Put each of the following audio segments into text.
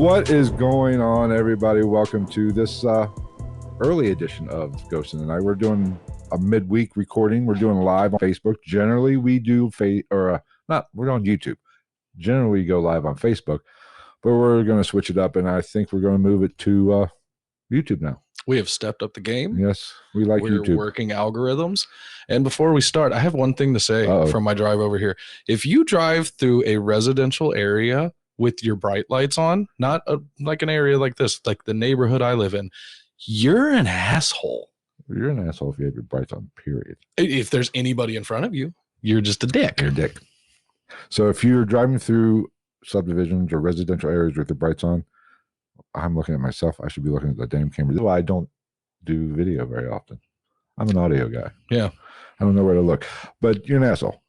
What is going on, everybody? Welcome to this early edition of Ghost in the Night. We're doing a midweek recording. We're doing live on Facebook. Generally, we do we're on YouTube. Generally, we go live on Facebook, but we're going to switch it up, and I think we're going to move it to YouTube now. We have stepped up the game. Yes, we like YouTube. We're working algorithms. And before we start, I have one thing to say from my drive over here. If you drive through a residential area with your bright lights on, not like an area like this, like the neighborhood I live in, you're an asshole. You're an asshole if you have your brights on, period. If there's anybody in front of you, you're just a dick. You're a dick. So if you're driving through subdivisions or residential areas with the brights on, I'm looking at myself. I should be looking at the damn camera. Well, I don't do video very often. I'm an audio guy. Yeah. I don't know where to look, but you're an asshole.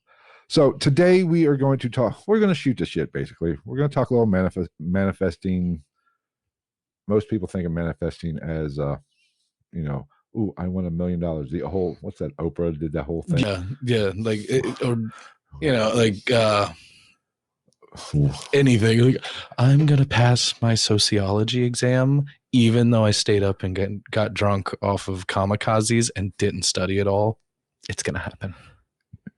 So today we are going to talk. We're going to shoot the shit, basically. We're going to talk a little manifesting. Most people think of manifesting as, ooh, I won $1 million. The whole, what's that? Oprah did that whole thing. Yeah. Like, anything. Like, I'm going to pass my sociology exam, even though I stayed up and got drunk off of kamikazes and didn't study at all. It's going to happen.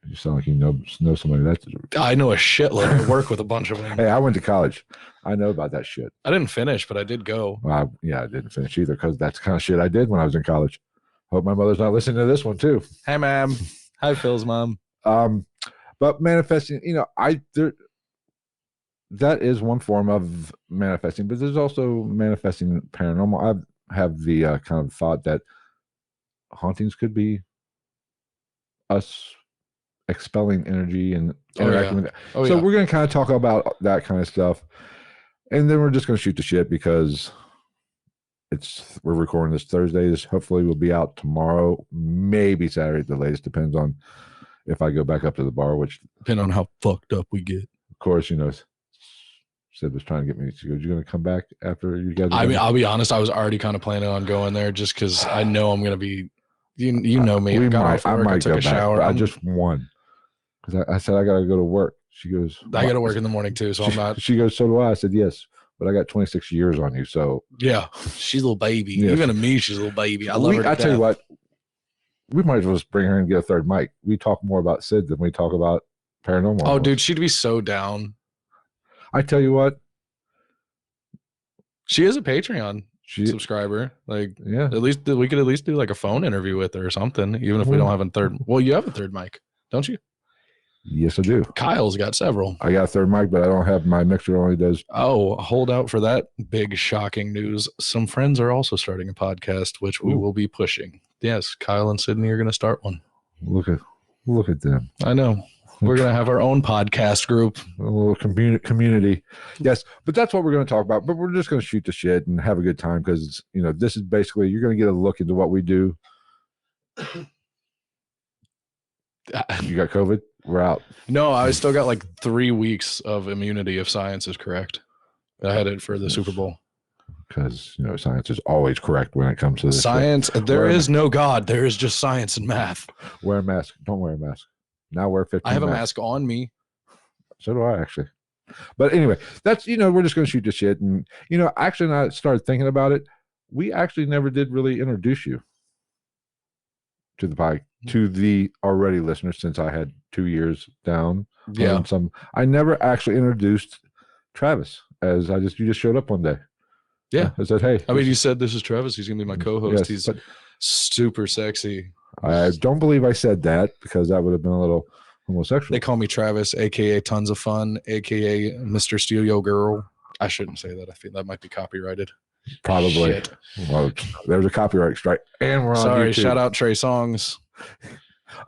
You sound like you know somebody that's. I know a shitload. I work with a bunch of them. Hey, I went to college. I know about that shit. I didn't finish, but I did go. Well, I didn't finish either because that's the kind of shit I did when I was in college. Hope my mother's not listening to this one too. Hey, ma'am. Hi, Phil's mom. But manifesting, that is one form of manifesting, but there's also manifesting paranormal. I have the kind of thought that hauntings could be us expelling energy and interacting with it. So we're going to kind of talk about that kind of stuff, and then we're just going to shoot the shit because we're recording this Thursday. This hopefully will be out tomorrow, maybe Saturday at the latest. Depends on if I go back up to the bar, which depending on how fucked up we get. Of course, Sid was trying to get me to go. You're going to come back after you guys? I mean, I'll be honest. I was already kind of planning on going there just because I know I'm going to be. You know me. I might took a shower. I just won because I said I got to go to work. She goes, I got to work in the morning too, so I'm not. She goes, so do I. I said yes, but I got 26 years on you, so yeah, she's a little baby. Yeah, even to me, she's a little baby. I love her. I tell you what, we might as well just bring her and get a third mic. We talk more about Sid than we talk about paranormal. Oh, dude, she'd be so down. I tell you what, she is a Patreon subscriber. Like, yeah, at least we could at least do like a phone interview with her or something, even if we don't have a third. Well, you have a third mic, don't you? Yes, I do. Kyle's got several. I got a third mic, but I don't have my mixer. Only does. Oh, hold out for that big shocking news. Some friends are also starting a podcast, which we will be pushing. Yes, Kyle and Sydney are going to start one. Look at them. I know. We're going to have our own podcast group. A little community. Yes, but that's what we're going to talk about. But we're just going to shoot the shit and have a good time because, this is basically, you're going to get a look into what we do. You got COVID? We're out. No, I still got like 3 weeks of immunity if science is correct. I had it for the Super Bowl. Because, science is always correct when it comes to this. Science, there is no God. There is just science and math. Wear a mask. Don't wear a mask. Now wear 15 I have a mask on me. So do I, actually. But anyway, that's, we're just going to shoot the shit. And, actually, when I started thinking about it, we actually never did really introduce you to the already listeners since I had 2 years down. Yeah. I never actually introduced Travis you just showed up one day. Yeah. I said, hey. I mean, you said this is Travis. He's going to be my co-host. Yes, he's super sexy. I don't believe I said that because that would have been a little homosexual. They call me Travis, a.k.a. Tons of Fun, a.k.a. Mr. Steal Yo Girl. I shouldn't say that. I think that might be copyrighted. Probably. Shit. Well, there's a copyright strike. And we're on Sorry, YouTube. Shout out Trey Songs.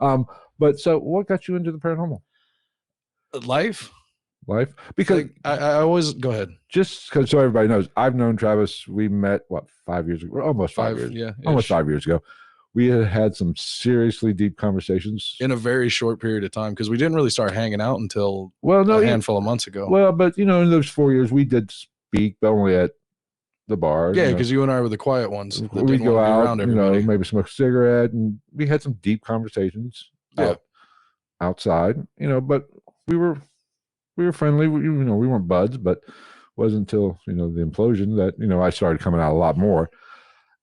But so what got you into the paranormal? Life? Because I always go ahead. Just because so everybody knows, I've known Travis. We met 5 years ago? Almost 5 years. Yeah. Almost 5 years ago. We had some seriously deep conversations in a very short period of time because we didn't really start hanging out until a handful of months ago. Well, but in those 4 years we did speak, but only at the bar. Yeah, because you and I were the quiet ones. We'd go out, maybe smoke a cigarette, and we had some deep conversations outside, but we were friendly. We weren't buds, but wasn't until the implosion that I started coming out a lot more.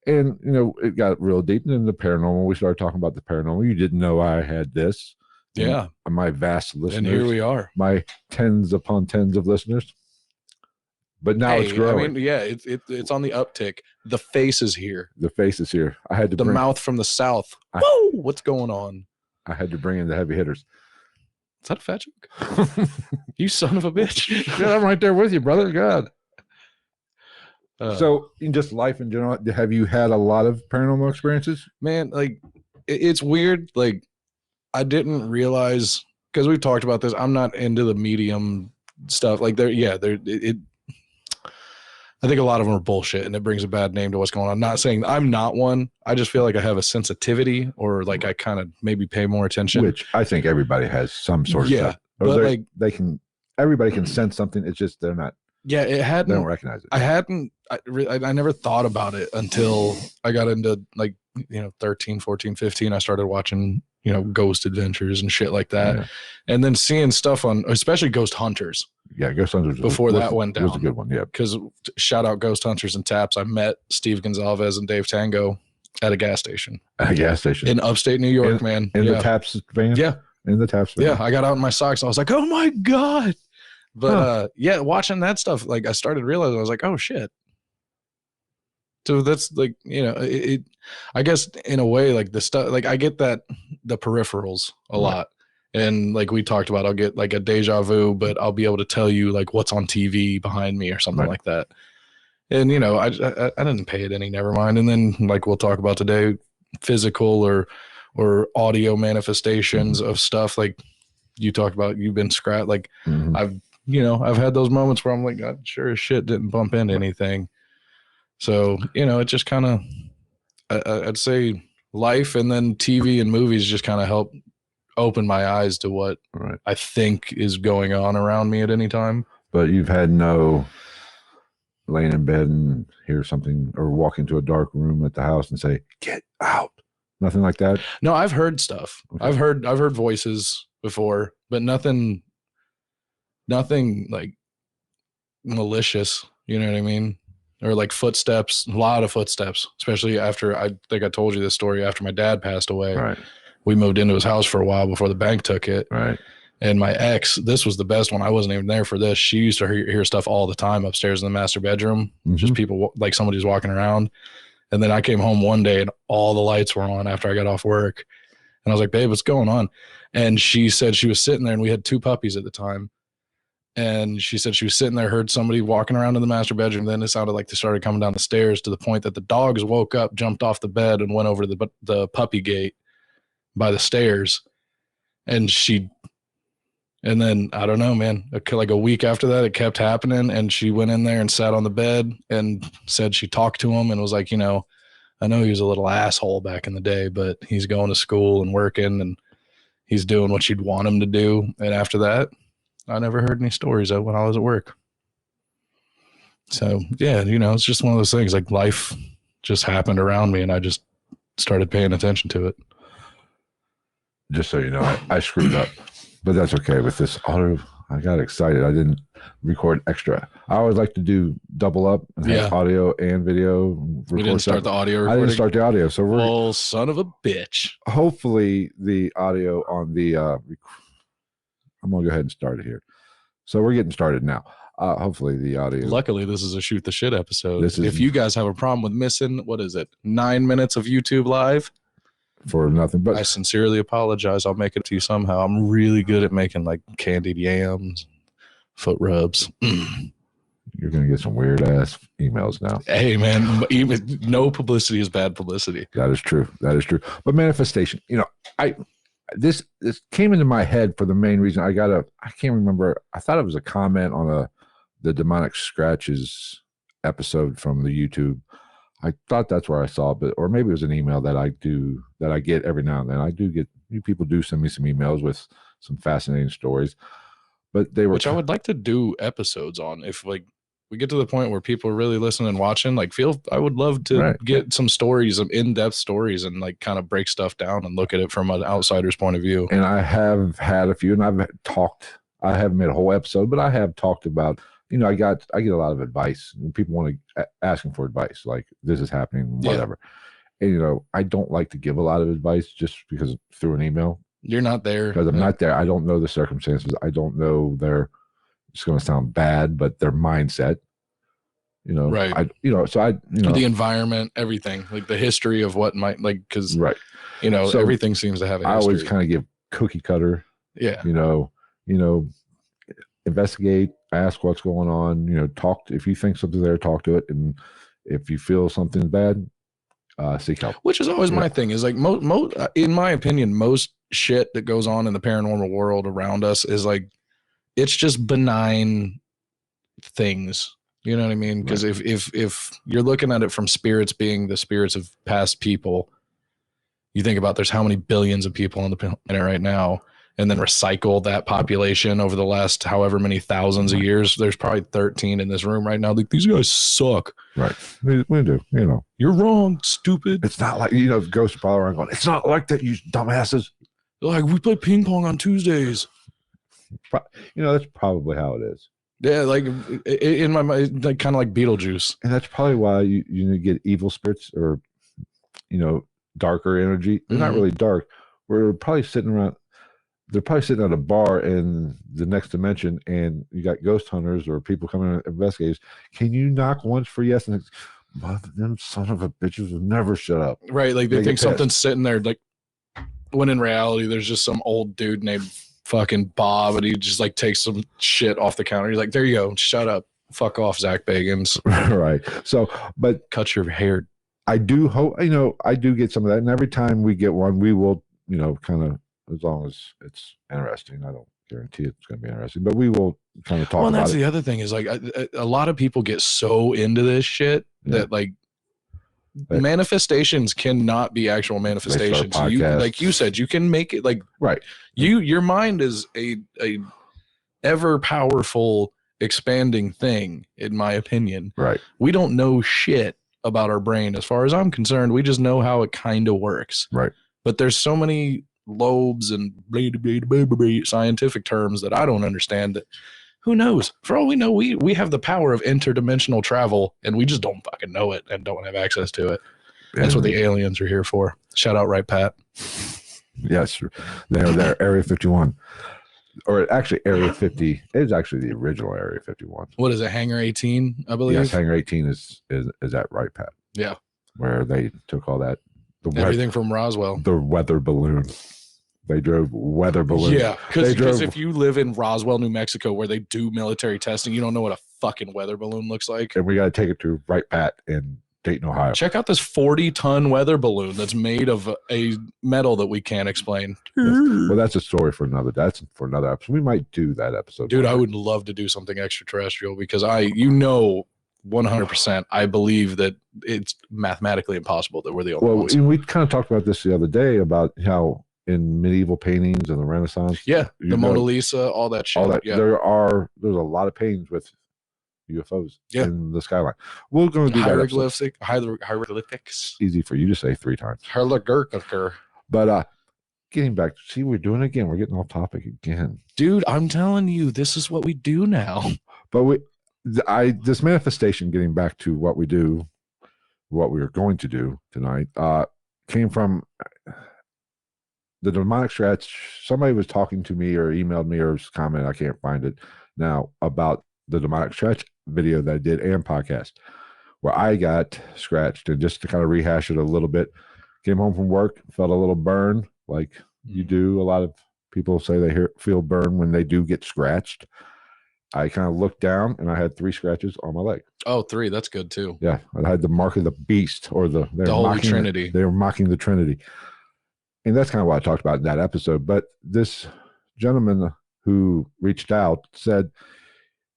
And it got real deep. And then the paranormal, we started talking about the paranormal. You didn't know I had this. Yeah. And my vast listeners. And here we are. My tens upon tens of listeners. But now it's growing. I mean, yeah, it's on the uptick. The face is here. The face is here. I had to bring mouth from the south. Whoa! What's going on? I had to bring in the heavy hitters. Is that a fat joke? You son of a bitch. Yeah, I'm right there with you, brother. God. So in just life in general, have you had a lot of paranormal experiences? Man, like it's weird. Like I didn't realize, because we've talked about this, I'm not into the medium stuff. Like I think a lot of them are bullshit, and it brings a bad name to what's going on. I'm not saying I'm not one. I just feel like I have a sensitivity, or like I kind of maybe pay more attention. Which I think everybody has some sort of stuff. But like everybody can sense something. It's just they're not. Yeah, they don't recognize it. I never thought about it until I got into 13, 14, 15. I started watching Ghost Adventures and shit like that. Yeah. And then seeing stuff on, especially Ghost Hunters. Yeah, Ghost Hunters before that went down. Was a good one, yeah. Because shout out Ghost Hunters and Taps. I met Steve Gonzalez and Dave Tango at a gas station. At a gas station. In upstate New York, man. In the Taps van? Yeah. In the Taps van. Yeah, I got out in my socks. I was like, oh my God. But yeah, watching that stuff, like I started realizing, I was like, oh shit. So that's like, I guess in a way, like the stuff, like I get that the peripherals a lot. And like we talked about, I'll get like a deja vu, but I'll be able to tell you like what's on TV behind me or something like that. And, I didn't pay it any, never mind. And then like we'll talk about today, physical or audio manifestations of stuff like you talked about, you've been scratched. Like I've had those moments where I'm like, God, sure as shit didn't bump into anything. So, it just kind of, I'd say life and then TV and movies just kind of help open my eyes to what I think is going on around me at any time. But you've had no laying in bed and hear something or walk into a dark room at the house and say, get out. Nothing like that? No, I've heard stuff. Okay. I've heard voices before, but nothing like malicious. You know what I mean? Or like footsteps, a lot of footsteps, especially after, I think I told you this story, after my dad passed away. Right. We moved into his house for a while before the bank took it. Right. And my ex, this was the best one. I wasn't even there for this. She used to hear stuff all the time upstairs in the master bedroom, just people, like somebody's walking around. And then I came home one day and all the lights were on after I got off work. And I was like, babe, what's going on? And she said she was sitting there, and we had 2 puppies at the time. And she said she was sitting there, heard somebody walking around in the master bedroom. Then it sounded like they started coming down the stairs, to the point that the dogs woke up, jumped off the bed, and went over to the puppy gate by the stairs. And then I don't know, man, like a week after that, it kept happening. And she went in there and sat on the bed and said she talked to him and was like, I know he was a little asshole back in the day, but he's going to school and working and he's doing what she'd want him to do. And after that, I never heard any stories of when I was at work. So yeah, it's just one of those things, like life just happened around me and I just started paying attention to it. Just so you know, I screwed up, but that's okay. With this audio, I got excited. I didn't record extra. I always like to do double up and have audio and video. We didn't start the audio recording. I didn't start the audio. So we're son of a bitch. Hopefully the audio on the I'm going to go ahead and start it here. So we're getting started now. Hopefully the audio. Luckily, this is a shoot the shit episode. If you guys have a problem with missing, 9 minutes of YouTube live? For nothing, but I sincerely apologize. I'll make it to you somehow. I'm really good at making like candied yams, foot rubs. You're going to get some weird ass emails now. Hey man, even no publicity is bad publicity. That is true. But manifestation, this came into my head for the main reason. I can't remember. I thought it was a comment on the demonic scratches episode from the YouTube. I thought that's where I saw it, or maybe it was an email that I get every now and then. I do get, people do send me some emails with some fascinating stories, but which I would like to do episodes on. If like we get to the point where people are really listening and watching, I would love to get some stories, of in-depth stories, and like kind of break stuff down and look at it from an outsider's point of view. And I have had a few, and I haven't made a whole episode, but I have talked about I get a lot of advice, and people want to asking for advice, like this is happening, whatever. Yeah. And I don't like to give a lot of advice just because through an email. You're not there because I'm not there. I don't know the circumstances. I don't know their. It's going to sound bad, but their mindset. Right. The environment, everything, like the history of what might because right. So everything seems to have a history. I always kind of give cookie cutter. Yeah. Investigate, ask what's going on, talk if you think something's there, talk to it. And if you feel something's bad, seek help. Which is always my thing is like in my opinion, most shit that goes on in the paranormal world around us is like, it's just benign things. You know what I mean? Because if you're looking at it from spirits being the spirits of past people, you think about there's how many billions of people on the planet right now, and then recycle that population over the last however many thousands of years. There's probably 13 in this room right now. Like, these guys suck. Right. We do. You're wrong, stupid. It's not like, ghosts are probably around going, it's not like that, you dumbasses. Like, we play ping pong on Tuesdays. That's probably how it is. Yeah, like in my mind, like kind of like Beetlejuice. And that's probably why you get evil spirits or, darker energy. They're not really dark. They're probably sitting at a bar in the next dimension, and you got ghost hunters or people coming in investigators. Can you knock once for yes? And them son of a bitches will never shut up. Right, like they think something's sitting there, like when in reality there's just some old dude named fucking Bob, and he just like takes some shit off the counter. He's like, there you go, shut up, fuck off, Zach Bagans. Right. So, but cut your hair. I do hope, I do get some of that, and every time we get one, we will, kind of, as long as it's interesting. I don't guarantee it's going to be interesting, but we will kind of talk about it. Well, that's the other thing is like a lot of people get so into this shit that like manifestations cannot be actual manifestations. Like you said, you can make it like right. Your mind is a ever powerful expanding thing, in my opinion. Right. We don't know shit about our brain as far as I'm concerned. We just know how it kind of works. Right. But there's so many lobes and scientific terms that I don't understand, that who knows? For all we know, we have the power of interdimensional travel, and we just don't fucking know it and don't have access to it. That's what the aliens are here for. Shout out, right, Pat? Yes, they're there. Area 51, or actually Area 50 is actually the original Area 51. What is it? Hangar 18, I believe. Yes, Hangar 18 is that right, Pat? Yeah, where they took all that. Everything from Roswell. The weather balloon. They drove weather balloons. Yeah, because if you live in Roswell, New Mexico, where they do military testing, you don't know what a fucking weather balloon looks like. And we got to take it to Right Pat in Dayton, Ohio. Check out this 40-ton weather balloon that's made of a metal that we can't explain. Yes. Well, that's a story for another. That's for another episode. We might do that episode. Dude, I would love to do something extraterrestrial because 100%, I believe that it's mathematically impossible that we're the only ones. Well, we kind of talked about this the other day about how in medieval paintings and the Renaissance, the Mona Lisa, all that shit. There's a lot of paintings with UFOs in the skyline. We're going to do hieroglyphics. Easy for you to say 3 times. But getting back, see, we're doing it again. We're getting off topic again, dude. I'm telling you, this is what we do now. But this manifestation, getting back to what we do, what we are going to do tonight, came from the demonic scratch. Somebody was talking to me or emailed me or commented, I can't find it now, about the demonic scratch video that I did and podcast where I got scratched. And just to kind of rehash it a little bit, came home from work, felt a little burn like you do. A lot of people say they feel burn when they do get scratched. I kind of looked down and I had 3 scratches on my leg. Oh, 3. That's good too. Yeah. I had the mark of the beast, or the Holy Trinity. They were mocking the Trinity. And that's kind of what I talked about in that episode. But this gentleman who reached out said,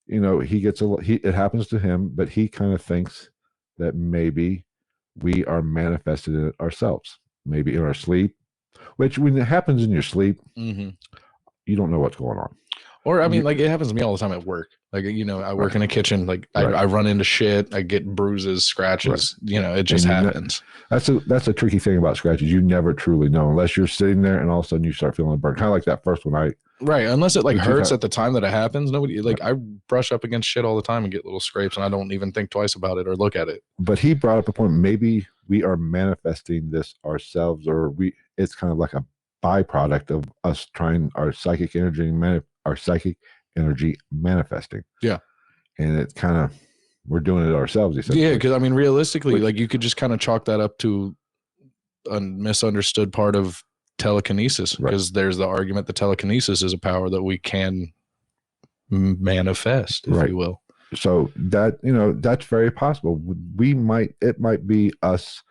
it happens to him, but he kind of thinks that maybe we are manifested in it ourselves, maybe in our sleep, which when it happens in your sleep, you don't know what's going on. Or, I mean, like, it happens to me all the time at work. Like, I work in a kitchen. Like, I run into shit. I get bruises, scratches. Right. It just happens. That's a tricky thing about scratches. You never truly know unless you're sitting there and all of a sudden you start feeling a burn. Kind of like that first one Right. Unless it like hurts at the time that it happens. Nobody like I brush up against shit all the time and get little scrapes and I don't even think twice about it or look at it. But he brought up a point. Maybe we are manifesting this ourselves, or it's kind of like a byproduct of us trying our psychic energy, manifesting. Yeah. And it's kind of, we're doing it ourselves, essentially. Yeah. Cause I mean, realistically, like you could just kind of chalk that up to a misunderstood part of telekinesis, because there's the argument that telekinesis is a power that we can manifest, if you will. So that, that's very possible. It might be us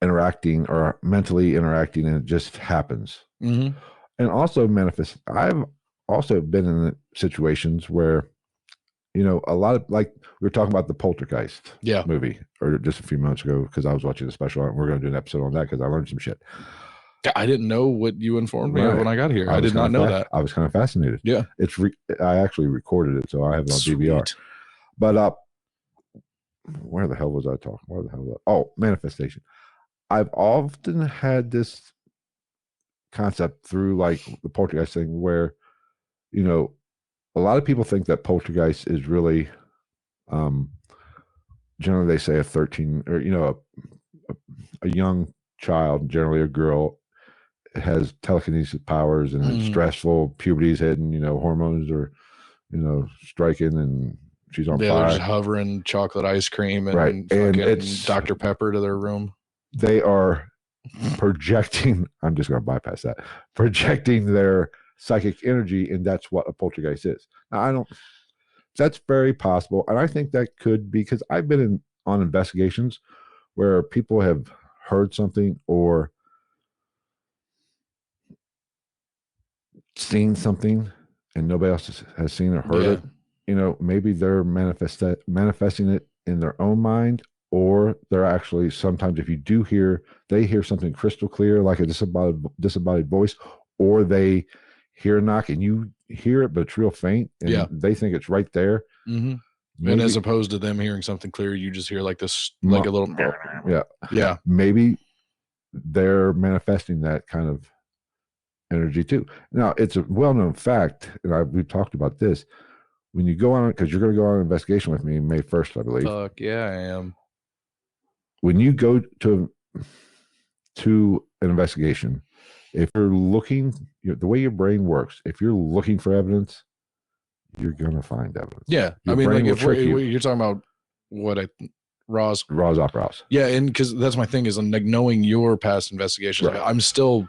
interacting or mentally interacting, and it just happens. Mm-hmm. And also manifest. I've also been in situations where, a lot of, like we were talking about the Poltergeist movie, or just a few months ago, because I was watching the special, and we're going to do an episode on that because I learned some shit. I didn't know what you informed me of when I got here. I did not know that. I was kind of fascinated. Yeah. I actually recorded it, so I have it on DVR. But where the hell was I talking? Where the hell was I? Oh, manifestation. I've often had this concept through like the Poltergeist thing where, a lot of people think that Poltergeist is really, generally they say a 13 or, a young child, generally a girl, has telekinesis powers, and it's stressful, puberty's hitting, hormones are, striking, and she's on fire. They're just hovering chocolate ice cream and it's Dr. Pepper to their room. They are projecting, I'm just going to bypass that, projecting their psychic energy, and that's what a poltergeist is. Now, that's very possible, and I think that could be, because I've been on investigations where people have heard something or seen something and nobody else has seen or heard it. Maybe they're manifesting it in their own mind, or they're actually, sometimes if you do they hear something crystal clear, like a disembodied voice, or they hear a knock and you hear it, but it's real faint, and they think it's right there. Mm-hmm. Maybe, and as opposed to them hearing something clear, you just hear like this, like a little, yeah. Maybe they're manifesting that kind of energy too. Now, it's a well-known fact, and we've talked about this. When you go on, because you're going to go on an investigation with me May 1st, I believe. Fuck yeah, I am. When you go to an investigation, if you're looking, the way your brain works, if you're looking for evidence, you're going to find evidence. Yeah. I mean, like if you're talking about what Roz. Yeah. And because that's my thing is like knowing your past investigations, I'm still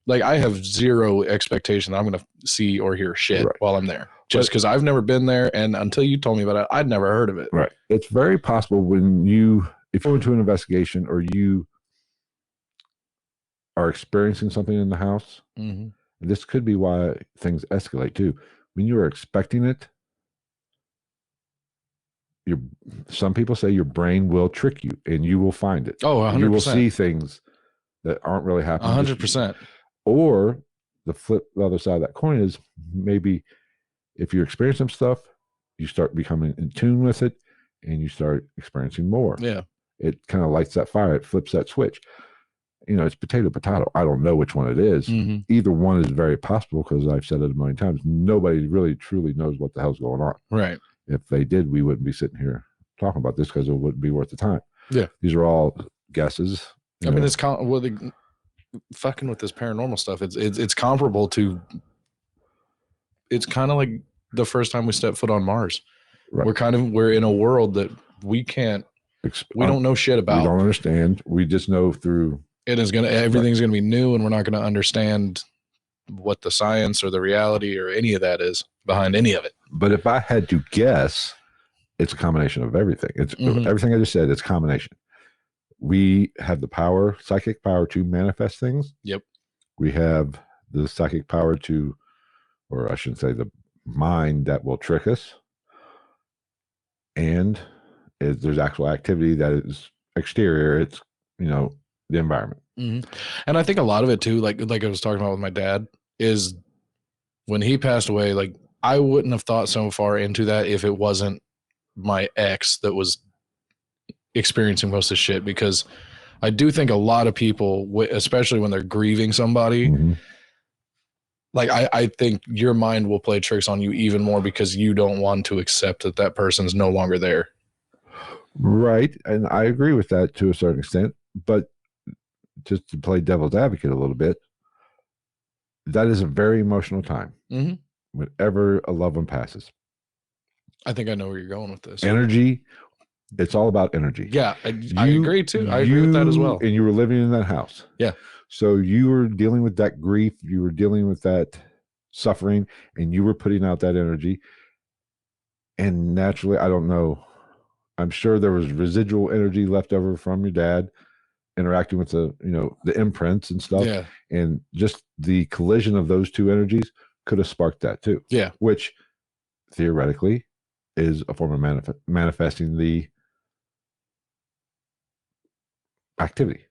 like, I have zero expectation that I'm going to see or hear shit while I'm there, just because I've never been there. And until you told me about it, I'd never heard of it. Right. It's very possible if you go into an investigation or you are experiencing something in the house, this could be why things escalate too. When you are expecting it, some people say your brain will trick you and you will find it. Oh, 100%. You will see things that aren't really happening. 100%. Or the other side of that coin is, maybe if you're experiencing some stuff, you start becoming in tune with it and you start experiencing more. Yeah. It kind of lights that fire. It flips that switch. It's potato. I don't know which one it is. Either one is very possible, because I've said it a million times. Nobody really truly knows what the hell's going on. Right. If they did, we wouldn't be sitting here talking about this, because it wouldn't be worth the time. Yeah. These are all guesses. I mean, it's fucking with this paranormal stuff. It's comparable to. It's kind of like the first time we stepped foot on Mars. Right. We're in a world that we can't. We don't know shit about. We don't understand. We just know through. Everything's gonna be new, and we're not gonna understand what the science or the reality or any of that is behind any of it. But if I had to guess, it's a combination of everything. It's everything I just said. It's a combination. We have the power, psychic power, to manifest things. Yep. We have the psychic power to, or I shouldn't say the mind that will trick us. And there's actual activity that is exterior. It's, the environment. And I think a lot of it too, like I was talking about with my dad, is when he passed away, like I wouldn't have thought so far into that if it wasn't my ex that was experiencing most of the shit, because I do think a lot of people, especially when they're grieving somebody, like I think your mind will play tricks on you even more because you don't want to accept that that person's no longer there. Right. And I agree with that to a certain extent. But just to play devil's advocate a little bit, that is a very emotional time whenever a loved one passes. I think I know where you're going with this. Energy, it's all about energy. Yeah, I agree too. I agree with that as well. And you were living in that house. Yeah. So you were dealing with that grief, you were dealing with that suffering, and you were putting out that energy. And naturally, I don't know, I'm sure there was residual energy left over from your dad interacting with the imprints and stuff. Yeah. And just the collision of those two energies could have sparked that too. Yeah. Which theoretically is a form of manifesting the activity.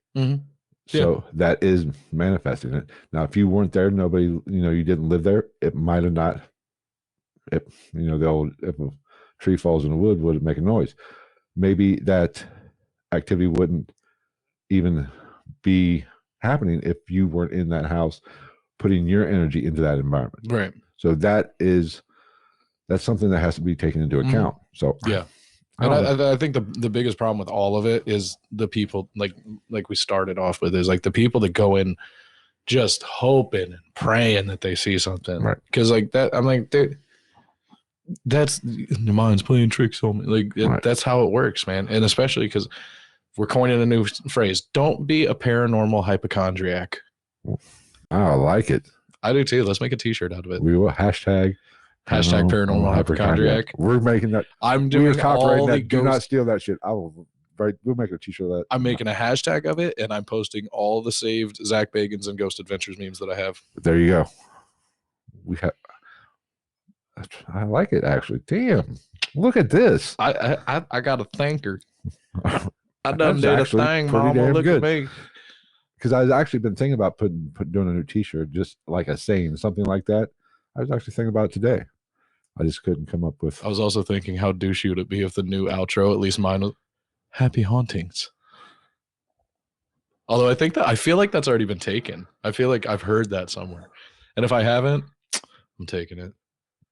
So that is manifesting it. Now, if you weren't there, nobody, you didn't live there, it might have not, the old, if a tree falls in the wood, would it make a noise? Maybe that activity wouldn't even be happening if you weren't in that house putting your energy into that environment. Right. So that's something that has to be taken into account. So yeah. And I think the biggest problem with all of it is the people, like we started off with, is like the people that go in just hoping and praying that they see something. Right. Because like that, I'm like, that's your mind's playing tricks on me. Like that's how it works, man. And especially because we're coining a new phrase: don't be a paranormal hypochondriac. I like it. I do too. Let's make a T-shirt out of it. We will hashtag paranormal hypochondriac. We're making that. I'm doing all the that. Do not steal that shit. We'll make a T-shirt of that. I'm making a hashtag of it, and I'm posting all the saved Zach Bagans and Ghost Adventures memes that I have. There you go. I like it, actually. Damn, look at this. I got a thanker. I done did a thing, Mama. Look at me. Because I've actually been thinking about doing a new T-shirt, just like a saying, something like that. I was actually thinking about it today. I just couldn't come up with. I was also thinking, how douchey would it be if the new outro, at least mine, was "Happy Hauntings." Although I feel like that's already been taken. I feel like I've heard that somewhere, and if I haven't, I'm taking it.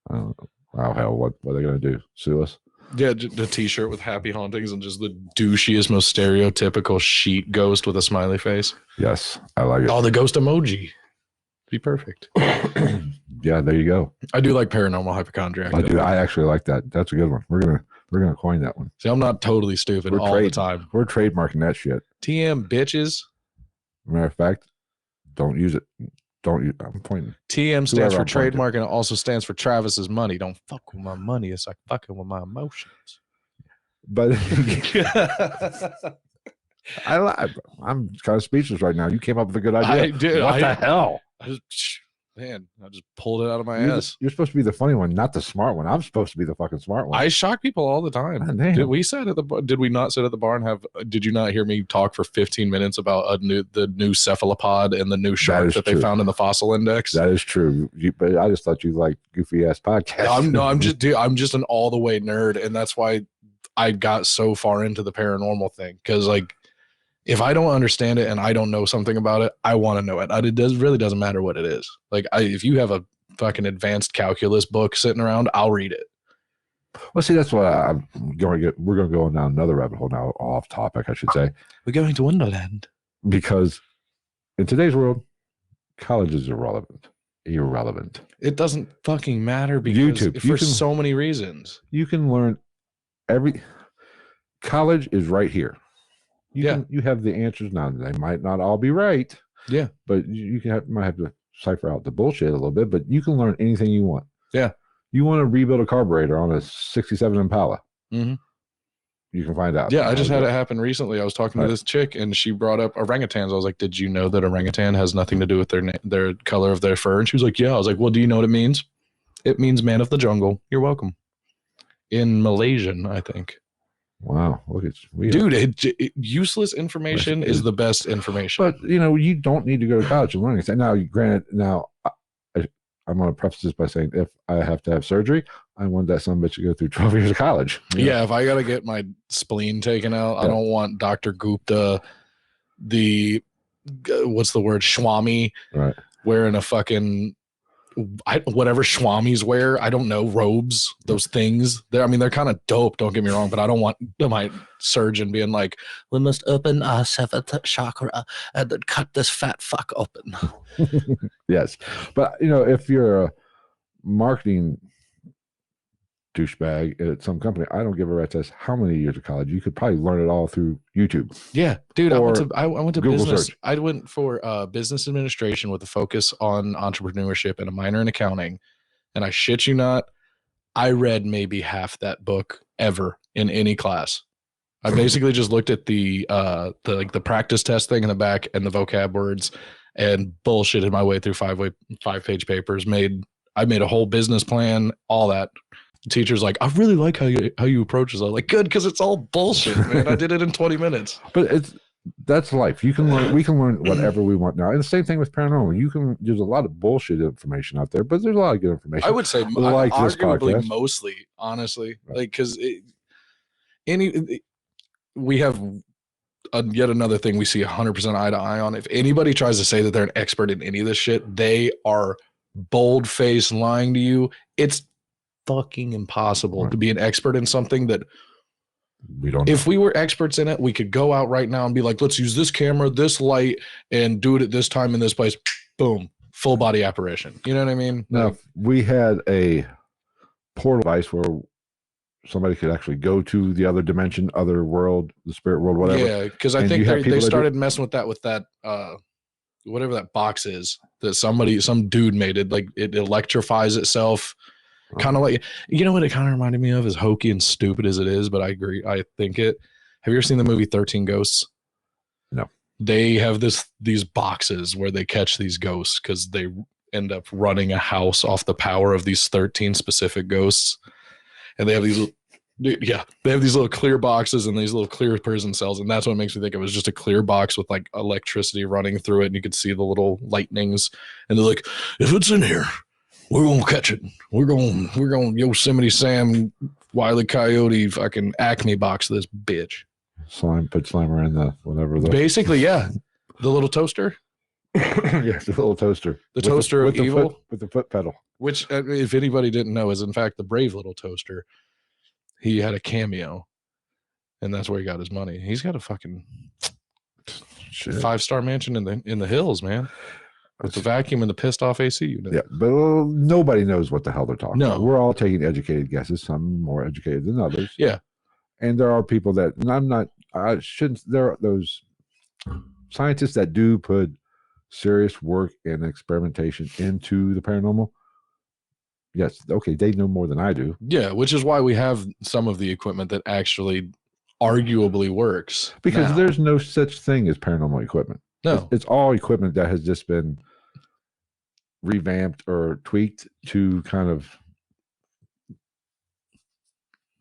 Oh hell! What are they gonna do? Sue us? Yeah, the T-shirt with "Happy Hauntings" and just the douchiest, most stereotypical sheet ghost with a smiley face. Yes, I like it. Oh, the ghost emoji. Be perfect. Yeah, there you go. I do like paranormal hypochondriac. I do. I actually like that. That's a good one. We're gonna coin that one. See, I'm not totally stupid the time. We're trademarking that shit. TM bitches. Matter of fact, don't use it. Don't use. I'm pointing. TM stands for trademark, and it also stands for Travis's money. Don't fuck with my money. It's like fucking with my emotions. But I'm kind of speechless right now. You came up with a good idea. I did. What the hell? I just pulled it out of my ass. You're supposed to be the funny one, not the smart one. I'm supposed to be the fucking smart one. I shock people all the time. Oh, did we not sit at the bar and have? Did you not hear me talk for 15 minutes about the new cephalopod and the new shark that they found in the fossil index? That is true. But I just thought you liked goofy ass podcasts. I'm just an all the way nerd, and that's why I got so far into the paranormal thing, because like, if I don't understand it and I don't know something about it, I want to know it. It really doesn't matter what it is. Like, if you have a fucking advanced calculus book sitting around, I'll read it. Well, see, that's what I'm going to get. We're going to go down another rabbit hole now, off topic, I should say. We're going to Wonderland. Because in today's world, college is irrelevant. It doesn't fucking matter because YouTube, for so many reasons. You can learn college is right here. You have the answers now. They might not all be right. Yeah. But might have to cipher out the bullshit a little bit, but you can learn anything you want. Yeah. You want to rebuild a carburetor on a 67 Impala. Mm-hmm. You can find out. Yeah, I just had it happen recently. I was talking to this chick and she brought up orangutans. I was like, did you know that orangutan has nothing to do with their color of their fur? And she was like, yeah. I was like, well, do you know what it means? It means man of the jungle. You're welcome. In Malaysian, I think. Wow, look at useless information is the best information. But you don't need to go to college to learn anything. Now, granted, I'm going to preface this by saying, if I have to have surgery, I want that son of a bitch to go through 12 years of college. Yeah, if I got to get my spleen taken out, I don't want Dr. Gupta, what's the word, Swami, right, wearing a fucking whatever Schwammies wear. I don't know, robes, those things. They're kind of dope. Don't get me wrong, but I don't want my surgeon being like, "We must open our seventh chakra and then cut this fat fuck open." Yes, but if you're a marketing douchebag at some company, I don't give a rat's ass how many years of college. You could probably learn it all through YouTube. Yeah, dude. I went to Google business. search. I went for business administration with a focus on entrepreneurship and a minor in accounting. And I shit you not, I read maybe half that book ever in any class. I basically just looked at the practice test thing in the back and the vocab words and bullshitted my way through 5-page papers. I made a whole business plan, all that. The teacher's like, I really like how you approach this. I was like, good, because it's all bullshit, man. I did it in 20 minutes. But that's life. We can learn whatever we want now. And the same thing with paranormal. There's a lot of bullshit information out there, but there's a lot of good information. I would say like this podcast. Mostly, honestly, right. Like, because we have yet another thing we see 100% eye to eye on. If anybody tries to say that they're an expert in any of this shit, they are bold-faced lying to you. It's fucking impossible to be an expert in something that we don't. If we were experts in it, we could go out right now and be like, let's use this camera, this light, and do it at this time in this place. Boom, full body apparition. You know what I mean? Now, if we had a portal device where somebody could actually go to the other dimension, other world, the spirit world, whatever. Yeah, because I think they started messing with that whatever that box is that some dude made it. Like, it electrifies itself. Kind of like, you know what it kind of reminded me of, as hokey and stupid as it is, but I agree. I think it. Have you ever seen the movie 13 Ghosts? No. They have these boxes where they catch these ghosts because they end up running a house off the power of these 13 specific ghosts. And they have these little clear boxes and these little clear prison cells. And that's what makes me think it was just a clear box with like electricity running through it. And you could see the little lightnings. And they're like, if it's in here, we're going to catch it. We're going Yosemite Sam, Wile E. Coyote, fucking Acme box this bitch. Put Slimer in the whatever. Basically, yeah. The little toaster. Yes, the little toaster. The toaster of evil. With the foot pedal. Which, if anybody didn't know, is in fact the brave little toaster. He had a cameo. And that's where he got his money. He's got a fucking 5-star mansion in the hills, man. With the vacuum and the pissed off AC unit. Yeah, but nobody knows what the hell they're talking about. We're all taking educated guesses, some more educated than others. Yeah. And there are people that, and there are those scientists that do put serious work and experimentation into the paranormal. Yes, okay, they know more than I do. Yeah, which is why we have some of the equipment that actually arguably works. Because there's no such thing as paranormal equipment. No. It's all equipment that has just been revamped or tweaked to kind of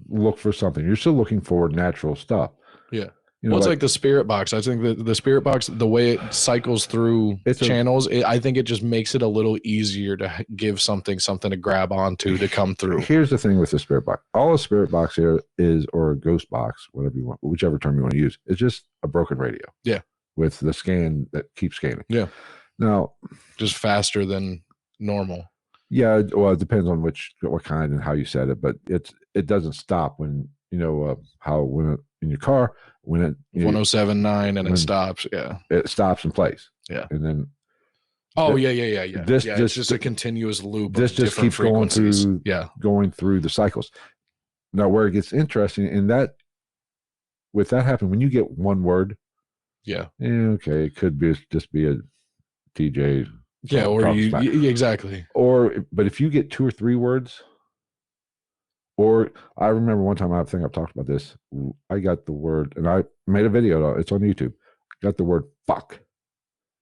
look for something. You're still looking for natural stuff. Yeah. It's like the spirit box. I think that the spirit box, the way it cycles through channels, I think it just makes it a little easier to give something to grab onto to come through. Here's the thing with the spirit box. All a spirit box here is, or a ghost box, whatever you want, whichever term you want to use, it's just a broken radio. Yeah. With the scan that keeps scanning. Yeah. Now, just faster than normal. Yeah. Well, it depends on what kind and how you set it, but it doesn't stop when, when in your car, when it 107.9 and it stops. Yeah. It stops and plays. Yeah. And then. Oh, yeah. It's just a continuous loop. This just keeps going through the cycles. Now, where it gets interesting with that happening, when you get one word. Yeah. Okay. It could just be a DJ. Yeah. Or exactly. But if you get 2 or 3 words, or I remember one time, I think I've talked about this. I got the word, and I made a video. It's on YouTube. Got the word fuck.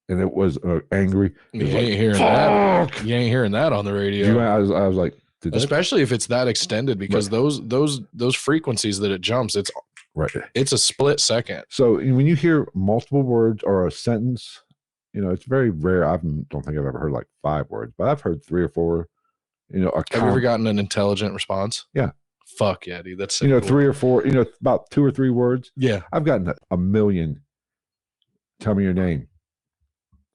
And it was angry. You ain't hearing that. You ain't hearing that on the radio. I was like, especially if it's that extended, because those frequencies that it jumps, it's right. It's a split second. So when you hear multiple words or a sentence, it's very rare. I don't think I've ever heard like 5 words, but I've heard 3 or 4. Have you ever gotten an intelligent response? Yeah. Fuck yeah, dude. That's so cool. 3 or 4. About 2 or 3 words. Yeah. I've gotten a million. Tell me your name,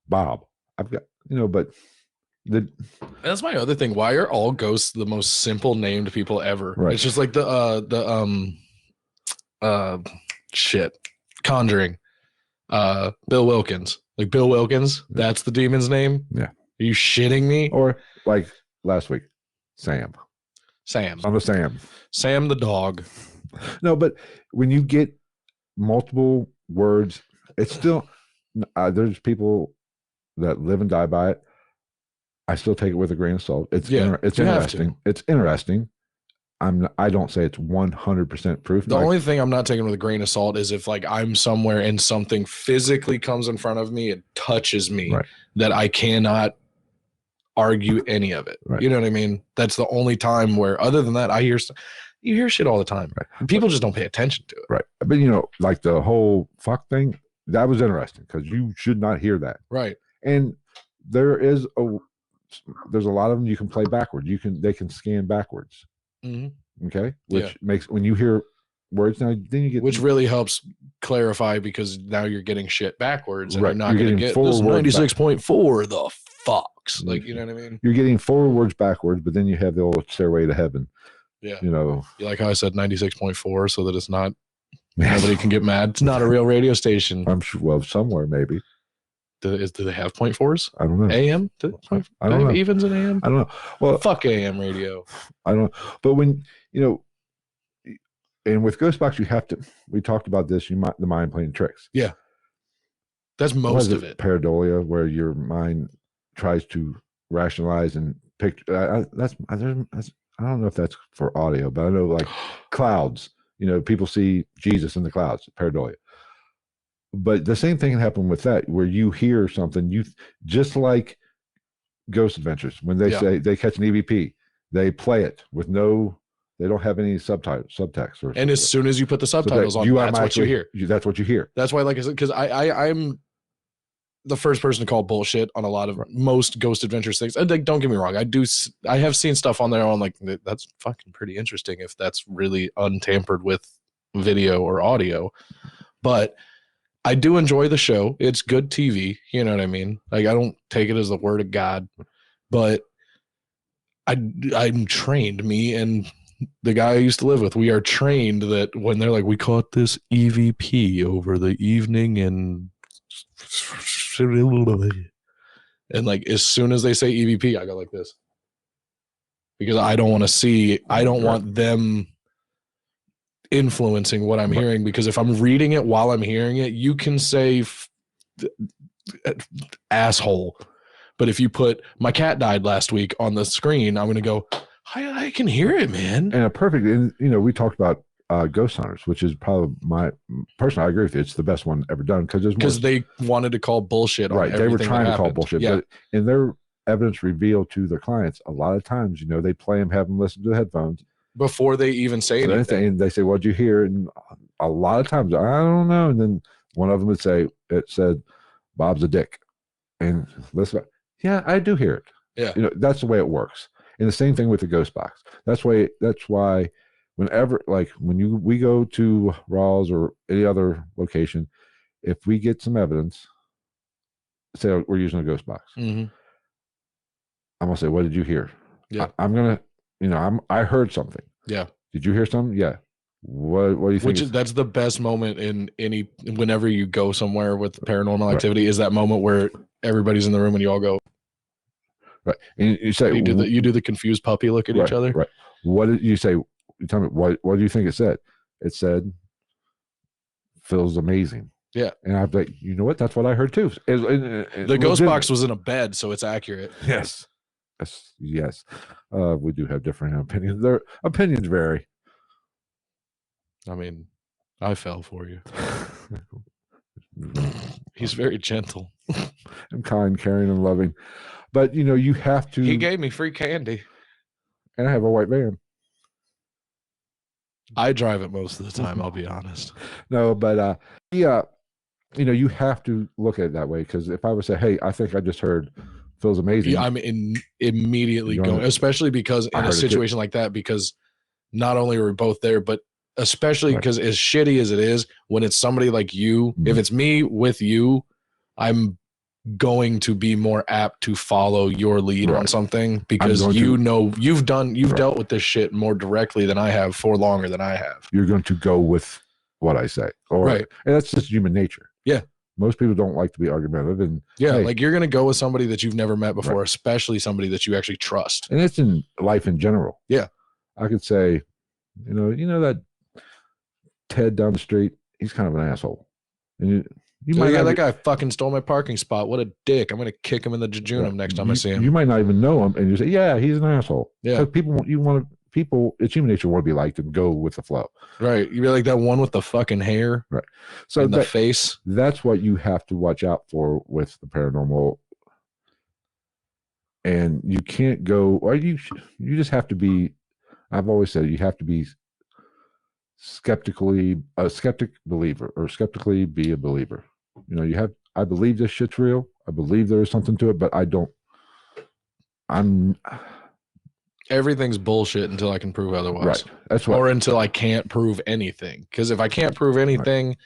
Bob. I've got but That's my other thing. Why are all ghosts the most simple named people ever? Right. It's just like shit, Conjuring, Bill Wilkins. Like Bill Wilkins, that's the demon's name. Yeah. Are you shitting me? Or like last week, Sam. Sam. On the Sam. Sam the dog. No, but when you get multiple words, it's still there's people that live and die by it. I still take it with a grain of salt. It's interesting. It's interesting. I don't say it's 100% proof. The only thing I'm not taking with a grain of salt is if like I'm somewhere and something physically comes in front of me, it touches me, that I cannot argue any of it. Right. You know what I mean? That's the only time where, other than that, you hear shit all the time. Right. And people just don't pay attention to it. Right. But like the whole fuck thing, that was interesting because you should not hear that. Right. And there's a lot of them you can play backwards. They can scan backwards. Mm-hmm. Okay. Which makes, when you hear words now, then you get, which really helps clarify, because now you're getting shit backwards and you're not going to get this 96.4 the fucks. Like, you know what I mean? You're getting forward words backwards, but then you have the old stairway to heaven. Yeah. You like how I said 96.4 so that it's not, nobody can get mad. It's not a real radio station. I'm sure, well, somewhere maybe. Do they have 0.4s? I don't know. AM? I don't know. Evens in AM? I don't know. Well, fuck AM radio. I don't know. But when, and with Ghostbox, you have to, we talked about this, the mind playing tricks. Yeah. That's most of it. Pareidolia, where your mind tries to rationalize and picture. I don't know if that's for audio, but I know like clouds, people see Jesus in the clouds, pareidolia. But the same thing can happen with that, where you hear something, just like Ghost Adventures, when they say they catch an EVP, they play it with they don't have any subtext. And as soon as you put the subtitles on, that's what you hear. That's what you hear. That's why, like I said, because I'm the first person to call bullshit on a lot of most Ghost Adventures things. And like, don't get me wrong, I have seen stuff on there on like, that's fucking pretty interesting if that's really untampered with video or audio. But I do enjoy the show. It's good TV. You know what I mean? Like, I don't take it as the word of God, but I'm trained, me and the guy I used to live with, we are trained that when they're like, we caught this EVP over the evening and like, as soon as they say EVP, I go like this, because I don't want to see, I don't want them influencing what I'm hearing, because if I'm reading it while I'm hearing it, you can say asshole, but if you put my cat died last week on the screen, I'm going to go, I can hear it, man. And we talked about Ghost Hunters, which is probably I agree with you, it's the best one ever done, because they wanted to call bullshit on everything. They were trying to call bullshit, but in their evidence revealed to their clients, a lot of times, they play them, have them listen to the headphones before they even say anything. And they say, what'd you hear? And a lot of times, I don't know. And then one of them would say, it said, Bob's a dick. And listen, yeah, I do hear it. Yeah. That's the way it works. And the same thing with the Ghost Box. That's why whenever, like when we go to Rawls or any other location, if we get some evidence, say we're using a Ghost Box, I'm going to say, what did you hear? Yeah. I'm going to, I heard something. Yeah. Did you hear something? Yeah. What do you think? That's the best moment in whenever you go somewhere with paranormal activity, is that moment where everybody's in the room and you all go, right. And you say, you do the confused puppy look at each other. Right. What did you say? Tell me, what do you think it said? It said, Phil's amazing. Yeah. And I'm like, you know what? That's what I heard too. The Ghost Box was in a bed, so it's accurate. Yes. Yes. We do have different opinions. Their opinions vary. I mean, I fell for you. He's very gentle. I'm kind, caring, and loving. But, you have to. He gave me free candy. And I have a white van. I drive it most of the time, I'll be honest. No, but, you have to look at it that way. Because if I would say, hey, I think I just heard Phil's amazing. I'm immediately going, especially because in a situation like that, because not only are we both there, but especially because as shitty as it is, when it's somebody like you, if it's me with you, I'm going to be more apt to follow your lead on something because you've dealt with this shit more directly than I have for longer than I have. You're going to go with what I say, and that's just human nature. Yeah. Most people don't like to be argumentative, and like you're going to go with somebody that you've never met before, especially somebody that you actually trust. And it's in life in general. Yeah. I could say, you know that Ted down the street, he's kind of an asshole. And that guy fucking stole my parking spot. What a dick. I'm going to kick him in the jejunum next time I see him. You might not even know him, and you say, yeah, he's an asshole. Yeah. Because people, it's human nature want to be liked and go with the flow. Right. You're like that one with the fucking hair. Right. So the face. That's what you have to watch out for with the paranormal. And you can't go, or you just have to be, I've always said, you have to be a skeptic believer, or skeptically be a believer. I believe this shit's real. I believe there is something to it, but everything's bullshit until I can prove otherwise. Right. That's or until I can't prove anything. Because if I can't prove anything,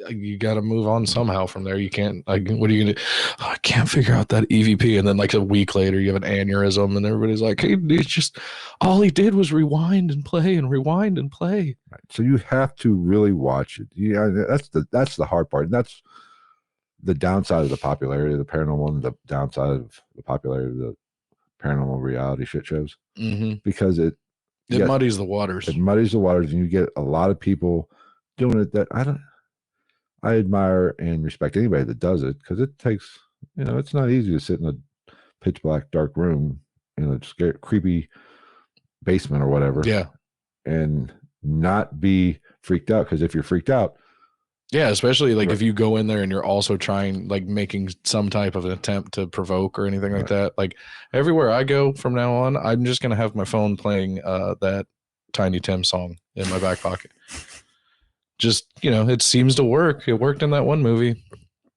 you got to move on somehow from there. You can't, what are you going to do? Oh, I can't figure out that EVP. And then like a week later, you have an aneurysm and everybody's like, hey, it's just, all he did was rewind and play and rewind and play. Right. So you have to really watch it. Yeah. That's the hard part. And that's the downside of the popularity of the paranormal, and the downside of the popularity of the paranormal reality shit shows. Mm-hmm. Because it muddies the waters. It muddies the waters, and you get a lot of people doing it that I admire and respect anybody that does it, because it takes, it's not easy to sit in a pitch black dark room in a creepy basement or whatever. Yeah. And not be freaked out, because if you're freaked out. Yeah, especially like if you go in there and you're also trying, like making some type of an attempt to provoke or anything like that. Like everywhere I go from now on, I'm just going to have my phone playing that Tiny Tim song in my back pocket. Just, it seems to work. It worked in that one movie.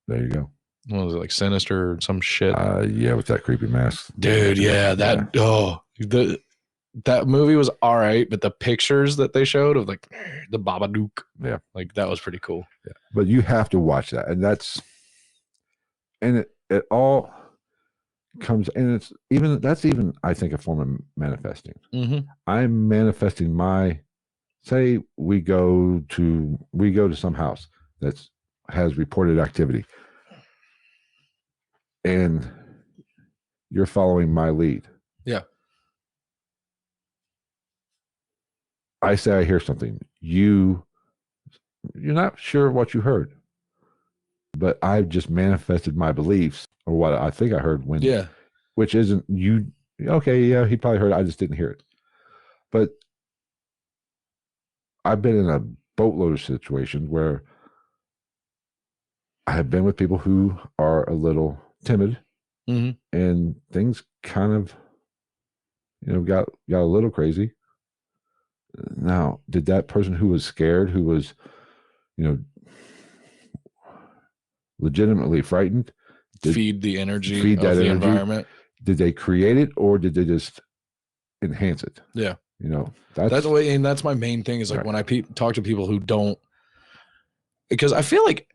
There you go. What was it, like Sinister or some shit? Yeah, with that creepy mask. Dude, yeah. That movie was all right, but the pictures that they showed of like the Babadook, like that was pretty cool. Yeah. But you have to watch that. And it all comes, and that's even, I think, a form of manifesting. Mm-hmm. I'm manifesting say we go to some house that has reported activity, and you're following my lead. Yeah. I say I hear something. You're not sure what you heard, but I've just manifested my beliefs, or what I think I heard which isn't you. Okay, yeah, he probably heard it, I just didn't hear it. But I've been in a boatload of situations where I have been with people who are a little timid, and things kind of, got a little crazy. Now, did that person who was scared, who was, legitimately frightened, feed the energy of the environment? Did they create it, or did they just enhance it? Yeah. That's the way, and that's my main thing is like when I talk to people who don't, because I feel like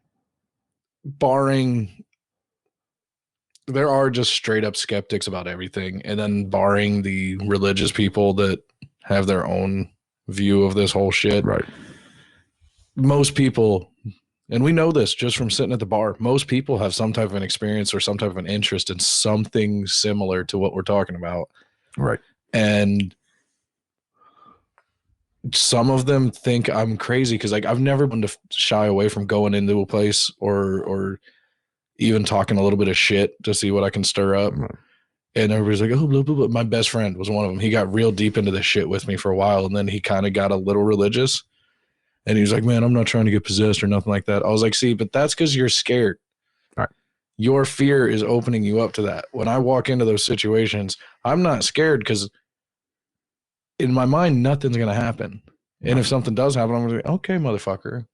there are just straight up skeptics about everything. And then barring the religious people that have their own view of this whole shit. Right. Most people, and we know this just from sitting at the bar, most people have some type of an experience or some type of an interest in something similar to what we're talking about. Right. And some of them think I'm crazy because like I've never been to shy away from going into a place or even talking a little bit of shit to see what I can stir up. Right. And everybody's like, oh, blah, blah, blah. My best friend was one of them. He got real deep into this shit with me for a while, and then he kind of got a little religious. And he was like, man, I'm not trying to get possessed or nothing like that. I was like, see, but that's because you're scared. Right. Your fear is opening you up to that. When I walk into those situations, I'm not scared because in my mind, nothing's going to happen. And if something does happen, I'm going to be, okay, motherfucker,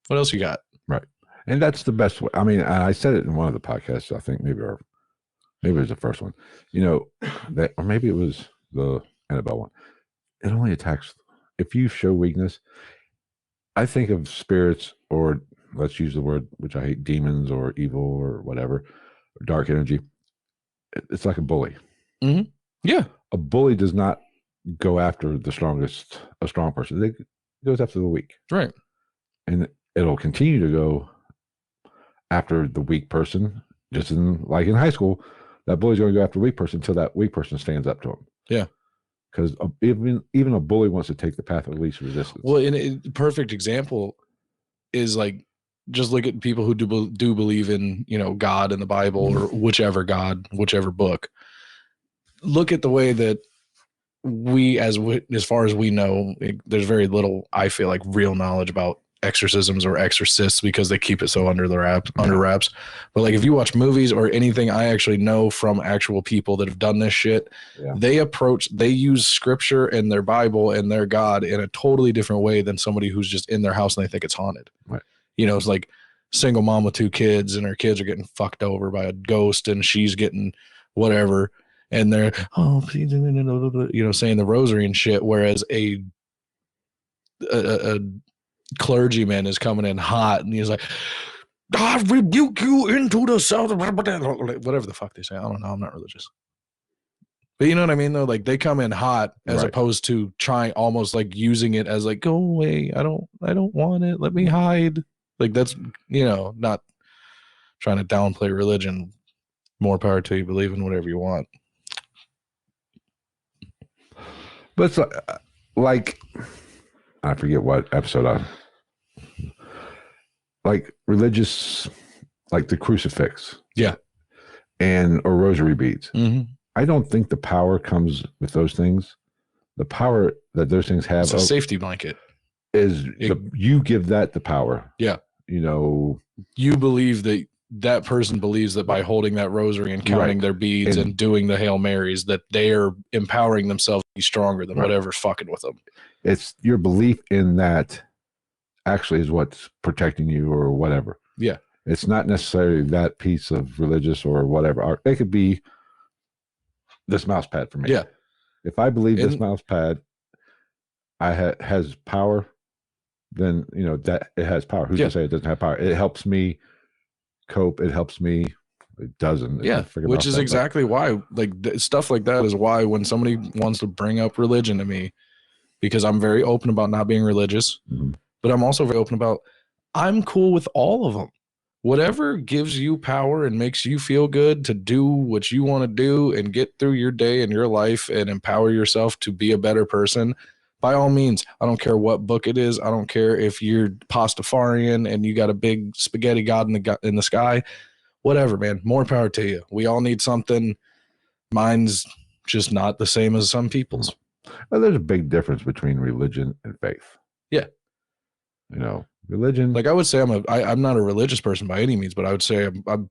what else you got? Right. And that's the best way. I mean, I said it in one of the podcasts, I think maybe it was the first one, or maybe it was the Annabelle one. It only attacks if you show weakness. I think of spirits, or let's use the word, which I hate, demons or evil or whatever, or dark energy. It's like a bully. Mm-hmm. Yeah. A bully does not go after a strong person. It goes after the weak. Right. And it'll continue to go after the weak person, just like in high school. That bully's going to go after a weak person until that weak person stands up to him. Yeah. Because even a bully wants to take the path of least resistance. Well, a perfect example is like, just look at people who do believe in, God and the Bible or whichever God, whichever book. Look at the way that we, as far as we know, there's very little, I feel like, real knowledge about exorcisms or exorcists because they keep it so under wraps. But like, if you watch movies or anything, I actually know from actual people that have done this shit. Yeah. They use scripture and their Bible and their God in a totally different way than somebody who's just in their house and they think it's haunted. Right. It's like single mom with 2 kids and her kids are getting fucked over by a ghost and she's getting whatever. And they're, saying the rosary and shit. Whereas a clergyman is coming in hot and he's like, I rebuke you into the south, whatever the fuck they say. I don't know. I'm not religious. But you know what I mean, though? Like, they come in hot as opposed to trying, almost like using it as like, go away. I don't want it. Let me hide. Like, that's, not trying to downplay religion. More power to you. Believe in whatever you want. But it's like, I forget what episode like religious, like the crucifix. Yeah. Or rosary beads. Mm-hmm. I don't think the power comes with those things. The power that those things have. It's a safety blanket. You give that the power. Yeah. You believe that person believes that by holding that rosary and counting their beads and doing the Hail Marys, that they are empowering themselves to be stronger than whatever's fucking with them. It's your belief in that actually is what's protecting you or whatever. Yeah. It's not necessarily that piece of religious or whatever. It could be this mouse pad for me. Yeah. If I believe this mouse pad has power, then that it has power. Who's to say it doesn't have power? It helps me cope. It helps me. It doesn't. Yeah. Which is exactly why, like, stuff like that is why when somebody wants to bring up religion to me, because I'm very open about not being religious, but I'm also very open about I'm cool with all of them. Whatever gives you power and makes you feel good to do what you want to do and get through your day and your life and empower yourself to be a better person, by all means. I don't care what book it is. I don't care if you're Pastafarian and you got a big spaghetti god in the sky. Whatever, man. More power to you. We all need something. Mine's just not the same as some people's. Well, there's a big difference between religion and faith. Yeah. Religion. Like, I would say I'm not a religious person by any means, but I would say I'm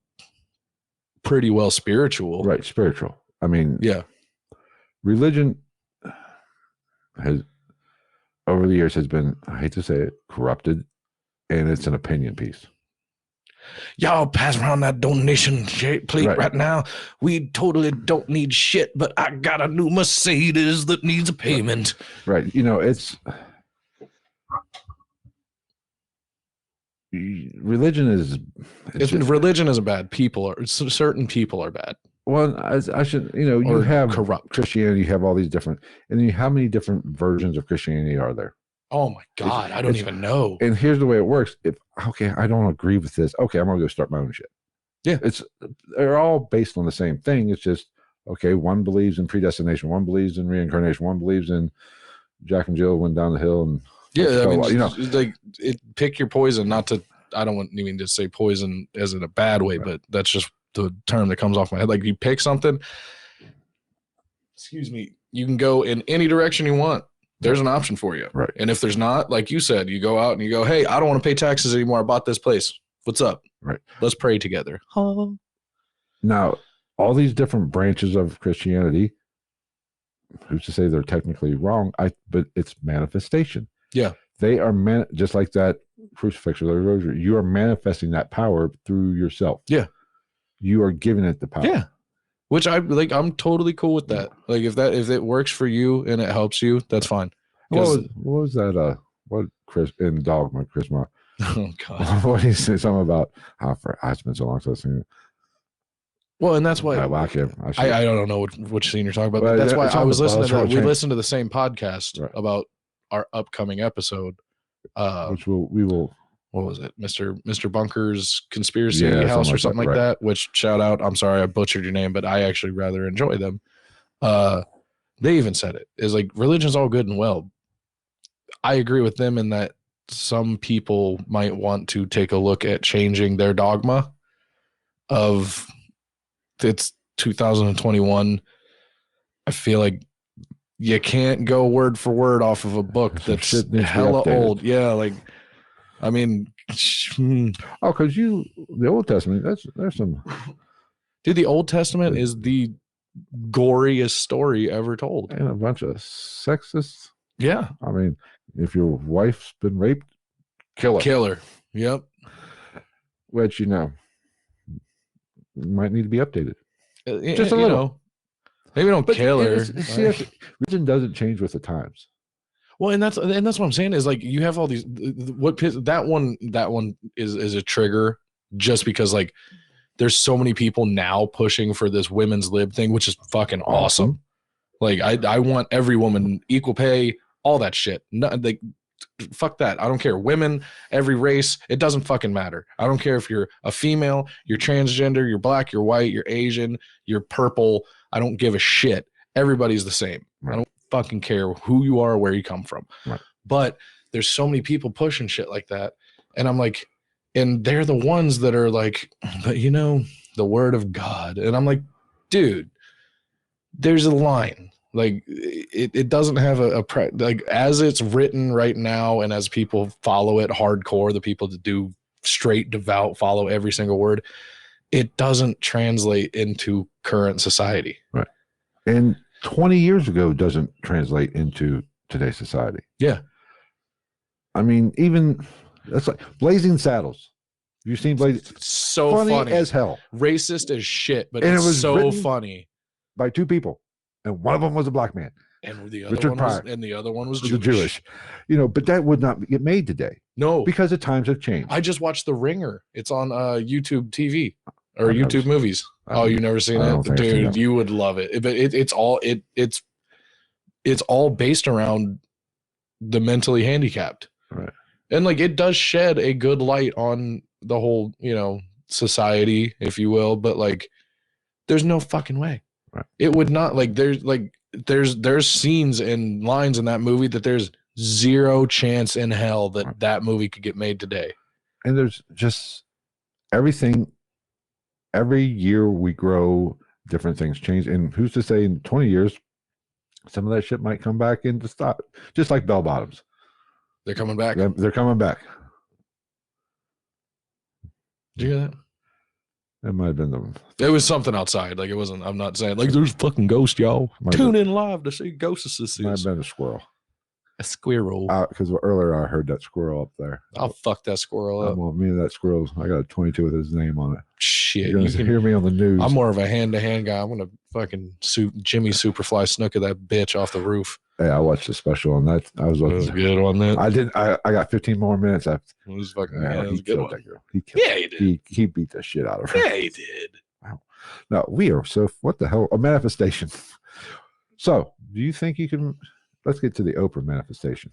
pretty well spiritual. Right. Spiritual. I mean, yeah. Religion has, over the years, has been, I hate to say it, corrupted, and it's an opinion piece. Y'all pass around that donation plate right now. We totally don't need shit, but I got a new Mercedes that needs a payment. Right. It's religion is. Religion isn't bad. Certain people are bad. Well, I should, you have corrupt Christianity. You have all these different, and how many different versions of Christianity are there? Oh my God, I don't even know. And here's the way it works. I don't agree with this. Okay, I'm gonna go start my own shit. Yeah, they're all based on the same thing. It's just, okay, one believes in predestination, one believes in reincarnation, one believes in Jack and Jill went down the hill and pick your poison. Not to, I don't even to say poison as in a bad way, but that's just the term that comes off my head. Like, you pick something. Excuse me. You can go in any direction you want. There's an option for you. Right. And if there's not, like you said, you go out and you go, hey, I don't want to pay taxes anymore. I bought this place. What's up? Right. Let's pray together. Now, all these different branches of Christianity, who's to say they're technically wrong? But it's manifestation. Yeah. They are just like that crucifix or the rosary. You are manifesting that power through yourself. Yeah. You are giving it the power. Yeah. Which I'm totally cool with that. Like, if it works for you and it helps you, that's fine. What was that? What Chris in Dogma, Chris Ma? Oh God. What do you say? Something about how it's been so long since I've seen it. Well, and that's why I don't know which scene you're talking about, but that's why I was listening to that. We listened to the same podcast about our upcoming episode, which we will. What was it, Mr. Bunker's Conspiracy House or something like that? Which, shout out, I'm sorry I butchered your name, but I actually rather enjoy them. They even said it is like religion's all good and well. I agree with them in that some people might want to take a look at changing their dogma of it's 2021. I feel like you can't go word for word off of a book that's hella old. Yeah, like I mean, because the Old Testament, there's some. Dude, the Old Testament is the goriest story ever told, and a bunch of sexist. Yeah, I mean, if your wife's been raped, kill her. Yep. Which might need to be updated. Just a little. Maybe don't kill her. Religion doesn't change with the times. Well, and that's what I'm saying is like you have all these. That one is a trigger just because like there's so many people now pushing for this women's lib thing, which is fucking awesome. Like I want every woman equal pay, all that shit. Like fuck that. I don't care. Women, every race, it doesn't fucking matter. I don't care if you're a female, you're transgender, you're black, you're white, you're Asian, you're purple. I don't give a shit. Everybody's the same. Right. I don't fucking care who you are or where you come from. Right. But there's so many people pushing shit like that. And I'm like, and they're the ones that are like, but the word of God. And I'm like, dude, there's a line. Like it doesn't have like as it's written right now. And as people follow it hardcore, the people that do straight devout, follow every single word, it doesn't translate into current society. Right. And 20 years ago doesn't translate into today's society. Yeah. I mean, even that's like Blazing Saddles. You've seen Blazing? So funny as hell. Racist as shit, but it was so funny. By two people. And one of them was a black man. And the other one was Jewish. But that would not get made today. No. Because the times have changed. I just watched The Ringer. It's on YouTube TV or YouTube movies. Oh, you've never seen it? Dude, you would love it. But it's all based around the mentally handicapped. Right. And like it does shed a good light on the whole, society, if you will, but like there's no fucking way. Right. It would not there's scenes and lines in that movie that there's zero chance in hell that that movie could get made today. And there's just everything. Every year we grow, different things change. And who's to say in 20 years, some of that shit might come back into stock, just like bell bottoms. They're coming back. They're coming back. Did you hear that? It might have been It was something outside. Like it wasn't. I'm not saying like there's fucking ghosts, y'all. Tune in live to see ghosts. Might have been a squirrel. A squirrel. Because earlier I heard that squirrel up there. I'll fuck that squirrel up. Well, me and that squirrel. I got a 22 with his name on it. Shit, you can hear me on the news. I'm more of a hand-to-hand guy. I'm gonna fucking Jimmy Superfly Snuka that bitch off the roof. Hey, I watched the special on that. I was good on that. I did. I got 15 more minutes after. It was fucking. He killed that girl. He did. He beat the shit out of her. Yeah, he did. Wow. No, we are so. What the hell? A manifestation. So, do you think you can? Let's get to the Oprah manifestation.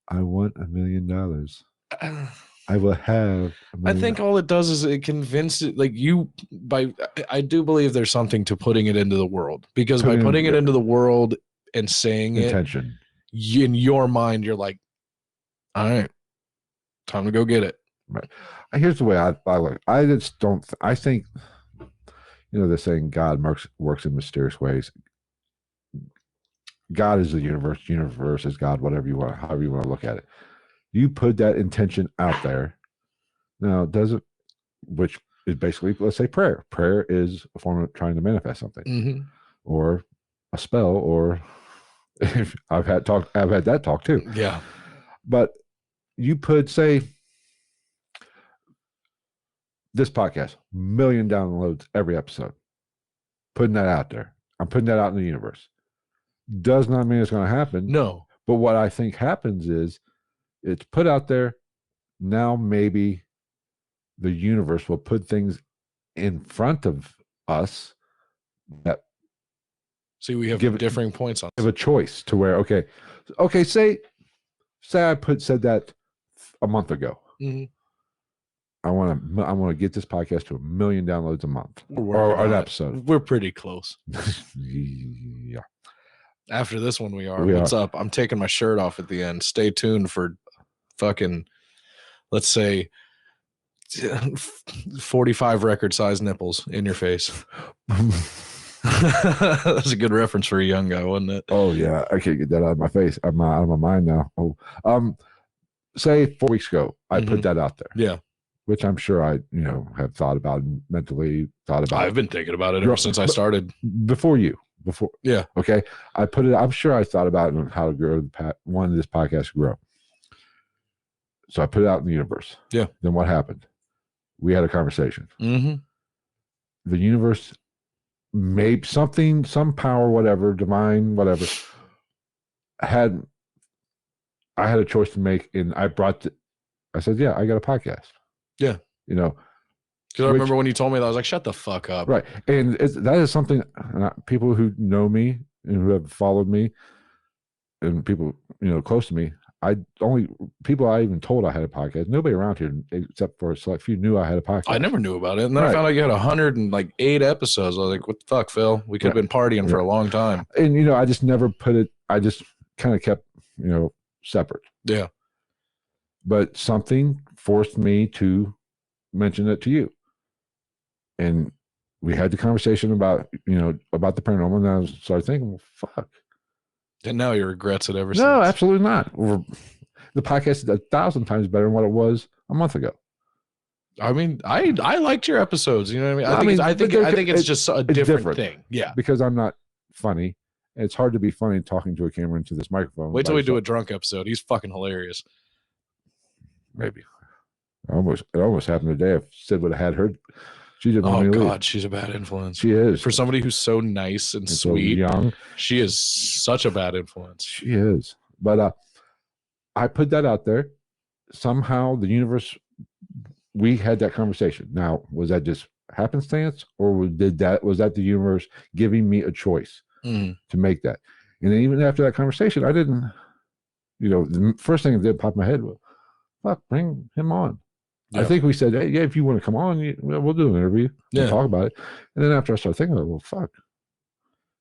I want $1 million. I will have. I think all it does is it convinces like you by. I do believe there's something to putting it into the world because by putting it into the world and saying intention in your mind, you're like, all right, time to go get it. Right. Here's the way I look. I just don't. I think, they're saying God works in mysterious ways. God is the universe. Universe is God. Whatever you want, however you want to look at it. You put that intention out there. Now, does it? Which is basically, let's say, prayer. Prayer is a form of trying to manifest something, or a spell, or if I've had that talk too. Yeah, but you put say this podcast, 1 million downloads every episode. Putting that out there. I'm putting that out in the universe. Does not mean it's going to happen. No. But what I think happens is it's put out there. now maybe the universe will put things in front of us that See, we have differing points on give a choice to where okay, say I said that a month ago. Mm-hmm. I want to get this podcast to 1 million downloads a month or an episode. We're pretty close. Yeah. After this one, we are. What's up? I'm taking my shirt off at the end. Stay tuned for fucking, let's say, 45 record-sized nipples in your face. That's a good reference for a young guy, wasn't it? Oh yeah, I can't get that out of my face. I'm out of my mind now. Say 4 weeks ago, I put that out there. Yeah, which I'm sure I have thought about and mentally thought about. I've been thinking about it ever since I started. Before yeah. Okay, I put it. I'm sure I thought about it and how to grow wanted this podcast to grow. So I put it out in the universe. Yeah. Then what happened? We had a conversation. Mm-hmm. The universe. Maybe something, some power, whatever, divine, whatever, I had a choice to make, and I said, yeah, I got a podcast. Yeah. Because I remember when you told me that, I was like, shut the fuck up. Right. And that is something people who know me and who have followed me and people, close to me, only people I even told I had a podcast. Nobody around here, except for a select few, knew I had a podcast. I never knew about it, and then I found out you had 108 episodes. I was like, "What the fuck, Phil? We could have been partying for a long time." And I just never put it. I just kind of kept, separate. Yeah. But something forced me to mention it to you, and we had the conversation about about the paranormal, and I started thinking, well, fuck. And now he regrets it ever since. No, absolutely not. The podcast is 1,000 times better than what it was a month ago. I mean, I liked your episodes. You know what I mean? I think it's just a different thing. Yeah. Because I'm not funny. And it's hard to be funny talking to a camera into this microphone. Wait till we do a drunk episode. He's fucking hilarious. Maybe. It almost happened today. If Sid would have had her. She didn't want me to leave. She's a bad influence. She is. For somebody who's so nice and sweet, so young, she is such a bad influence. She is. But I put that out there. Somehow the universe, we had that conversation. Now, was that just happenstance, or was that the universe giving me a choice to make that? And then even after that conversation, I didn't, the first thing that did pop in my head was, fuck, bring him on. Yeah. I think we said, hey, yeah, if you want to come on, we'll do an interview and talk about it. And then after I started thinking, well, fuck,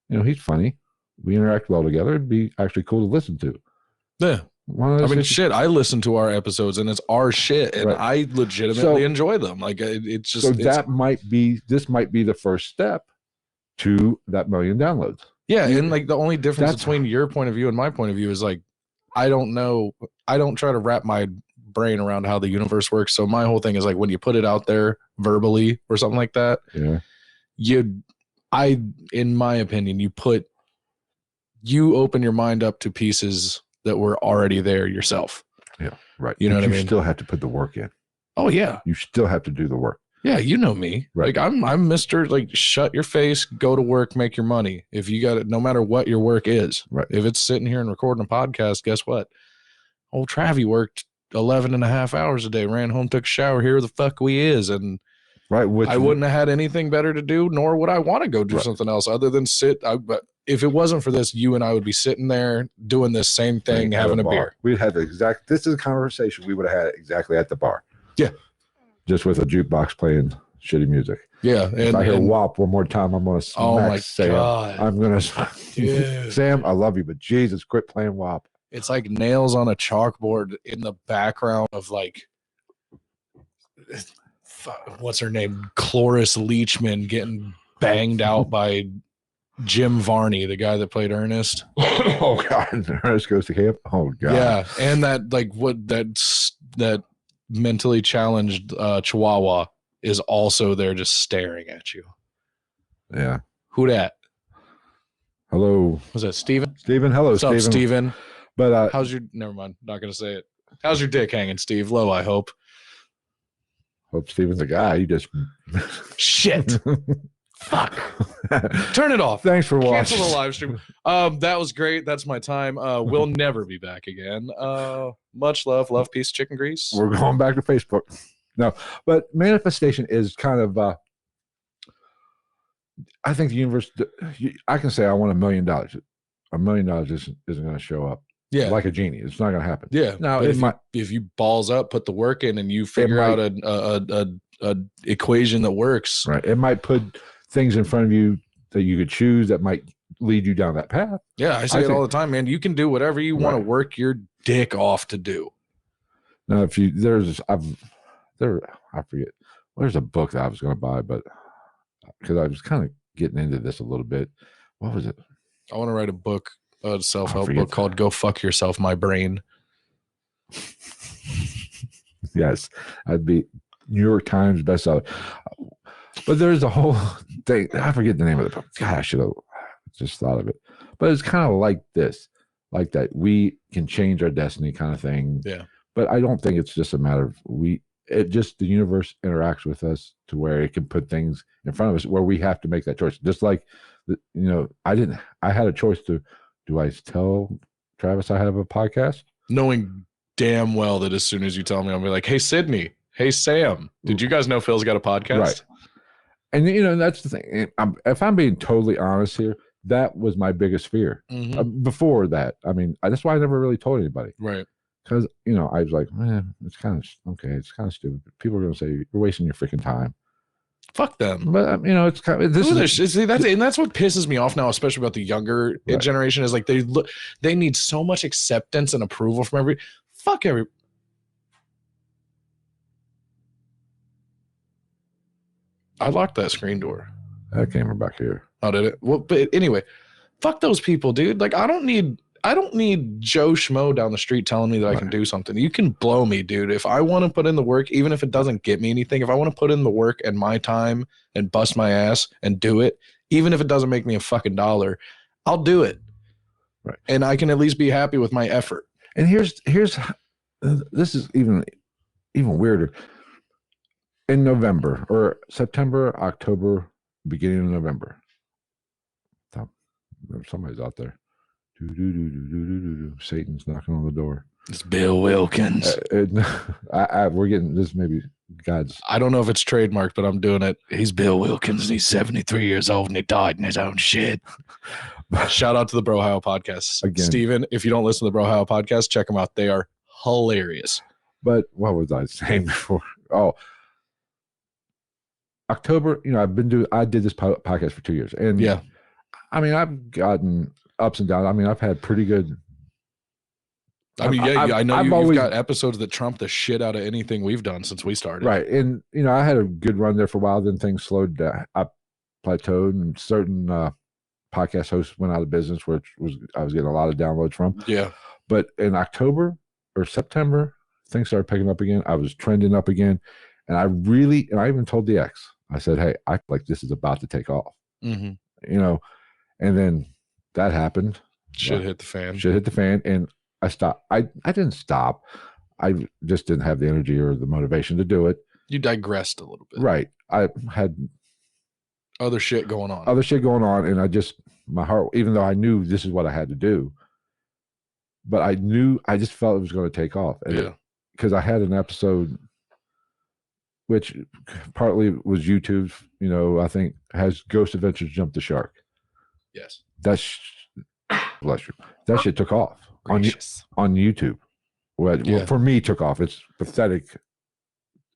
he's funny. We interact well together. It'd be actually cool to listen to. Yeah. I mean, shit, I listen to our episodes and it's our shit, and I legitimately enjoy them. Like, it's just. So this might be the first step to that 1 million downloads. Yeah. And like the only difference between your point of view and my point of view is like, I don't know. I don't try to wrap my brain around how the universe works. So my whole thing is like, when you put it out there verbally or something like that, in my opinion, you open your mind up to pieces that were already there yourself. Yeah. Right. You know what I mean? You still have to put the work in. Oh yeah. You still have to do the work. Yeah. You know me. Right. Like I'm Mr. Like, shut your face, go to work, make your money. If you got it, no matter what your work is, right. If it's sitting here and recording a podcast, guess what? Old Travie worked 11 and a half hours a day, ran home, took a shower, here the fuck we is. And I wouldn't have had anything better to do, nor would I want to go do something else other than sit. But if it wasn't for this, you and I would be sitting there doing this same thing, having a beer. We'd have this is a conversation we would have had exactly at the bar. Yeah. Just with a jukebox playing shitty music. Yeah. And if I hear WAP one more time, I'm going to smack Sam. God. I'm going to, Sam, I love you, but Jesus, quit playing WAP. It's like nails on a chalkboard in the background of like, what's her name? Cloris Leachman getting banged out by Jim Varney, the guy that played Ernest. Oh God, Ernest Goes to Camp. Oh God. Yeah, and that mentally challenged Chihuahua is also there, just staring at you. Yeah. Who dat? Hello. Was that Steven? Steven, hello. What's up, Steven? But how's your? Never mind. Not gonna say it. How's your dick hanging, Steve? Low, I hope. Hope Steven's a guy. You just shit. Fuck. Turn it off. Thanks for watching. Cancel the live stream. That was great. That's my time. We'll never be back again. Much love, peace, chicken grease. We're going back to Facebook. No, but manifestation is kind of. I think the universe. I can say I want $1 million. $1 million isn't going to show up. Yeah, like a genie. It's not going to happen. Yeah. Now, if you balls up, put the work in, and you figure out a equation that works, right? It might put things in front of you that you could choose that might lead you down that path. Yeah, I say it all the time, man. You can do whatever you want to work your dick off to do. Now, if you I forget. There's a book that I was going to buy, but because I was kind of getting into this a little bit. What was it? I want to write a book. A self-help book called "Go Fuck Yourself, My Brain." Yes, I'd be New York Times bestseller. But there's a whole thing. I forget the name of the book. God, I should have just thought of it. But it's kind of like this, like that. We can change our destiny, kind of thing. Yeah. But I don't think it's just a matter of the universe interacts with us to where it can put things in front of us where we have to make that choice. Just like, I had a choice to. Do I tell Travis I have a podcast? Knowing damn well that as soon as you tell me, I'll be like, hey, Sydney, hey, Sam, did you guys know Phil's got a podcast? Right. And, that's the thing. If I'm being totally honest here, that was my biggest fear. Mm-hmm. Before that, that's why I never really told anybody. Right. Because, I was like, man, it's kind of stupid. People are going to say, you're wasting your freaking time. Fuck them. But it's kind of that's what pisses me off now, especially about the younger generation, is like they need so much acceptance and approval from every. I locked that screen door. That came from back here. Oh, did it? Well, but anyway, fuck those people, dude. Like I don't need Joe Schmo down the street telling me that I can do something. You can blow me, dude. If I want to put in the work, even if it doesn't get me anything, if I want to put in the work and my time and bust my ass and do it, even if it doesn't make me a fucking dollar, I'll do it. Right. And I can at least be happy with my effort. And here's this is even weirder. In November or September, October, beginning of November, somebody's out there. Satan's knocking on the door. It's Bill Wilkins. We're getting this. Maybe God's. I don't know if it's trademarked, but I'm doing it. He's Bill Wilkins, and he's 73 years old, and he died in his own shit. Shout out to the Brohio podcast. Again, Steven, if you don't listen to the Brohio podcast, check them out. They are hilarious. But what was I saying before? Oh, October. I did this podcast for 2 years, and yeah, I've gotten ups and downs. I've had pretty good. I know you've got episodes that trump the shit out of anything we've done since we started. Right. And, I had a good run there for a while. Then things slowed down. I plateaued, and certain podcast hosts went out of business, I was getting a lot of downloads from. Yeah. But in October or September, things started picking up again. I was trending up again. And I even told the ex, I said, hey, I feel like this is about to take off. Mm-hmm. And then that happened. Shit hit the fan. And I stopped. I didn't stop. I just didn't have the energy or the motivation to do it. You digressed a little bit. Right. I had other shit going on. And my heart, even though I knew this is what I had to do, but I just felt it was going to take off. Because I had an episode, which partly was YouTube, I think has Ghost Adventures Jump the Shark. Yes. Bless you. That shit took off on YouTube. Well, for me, took off. It's pathetic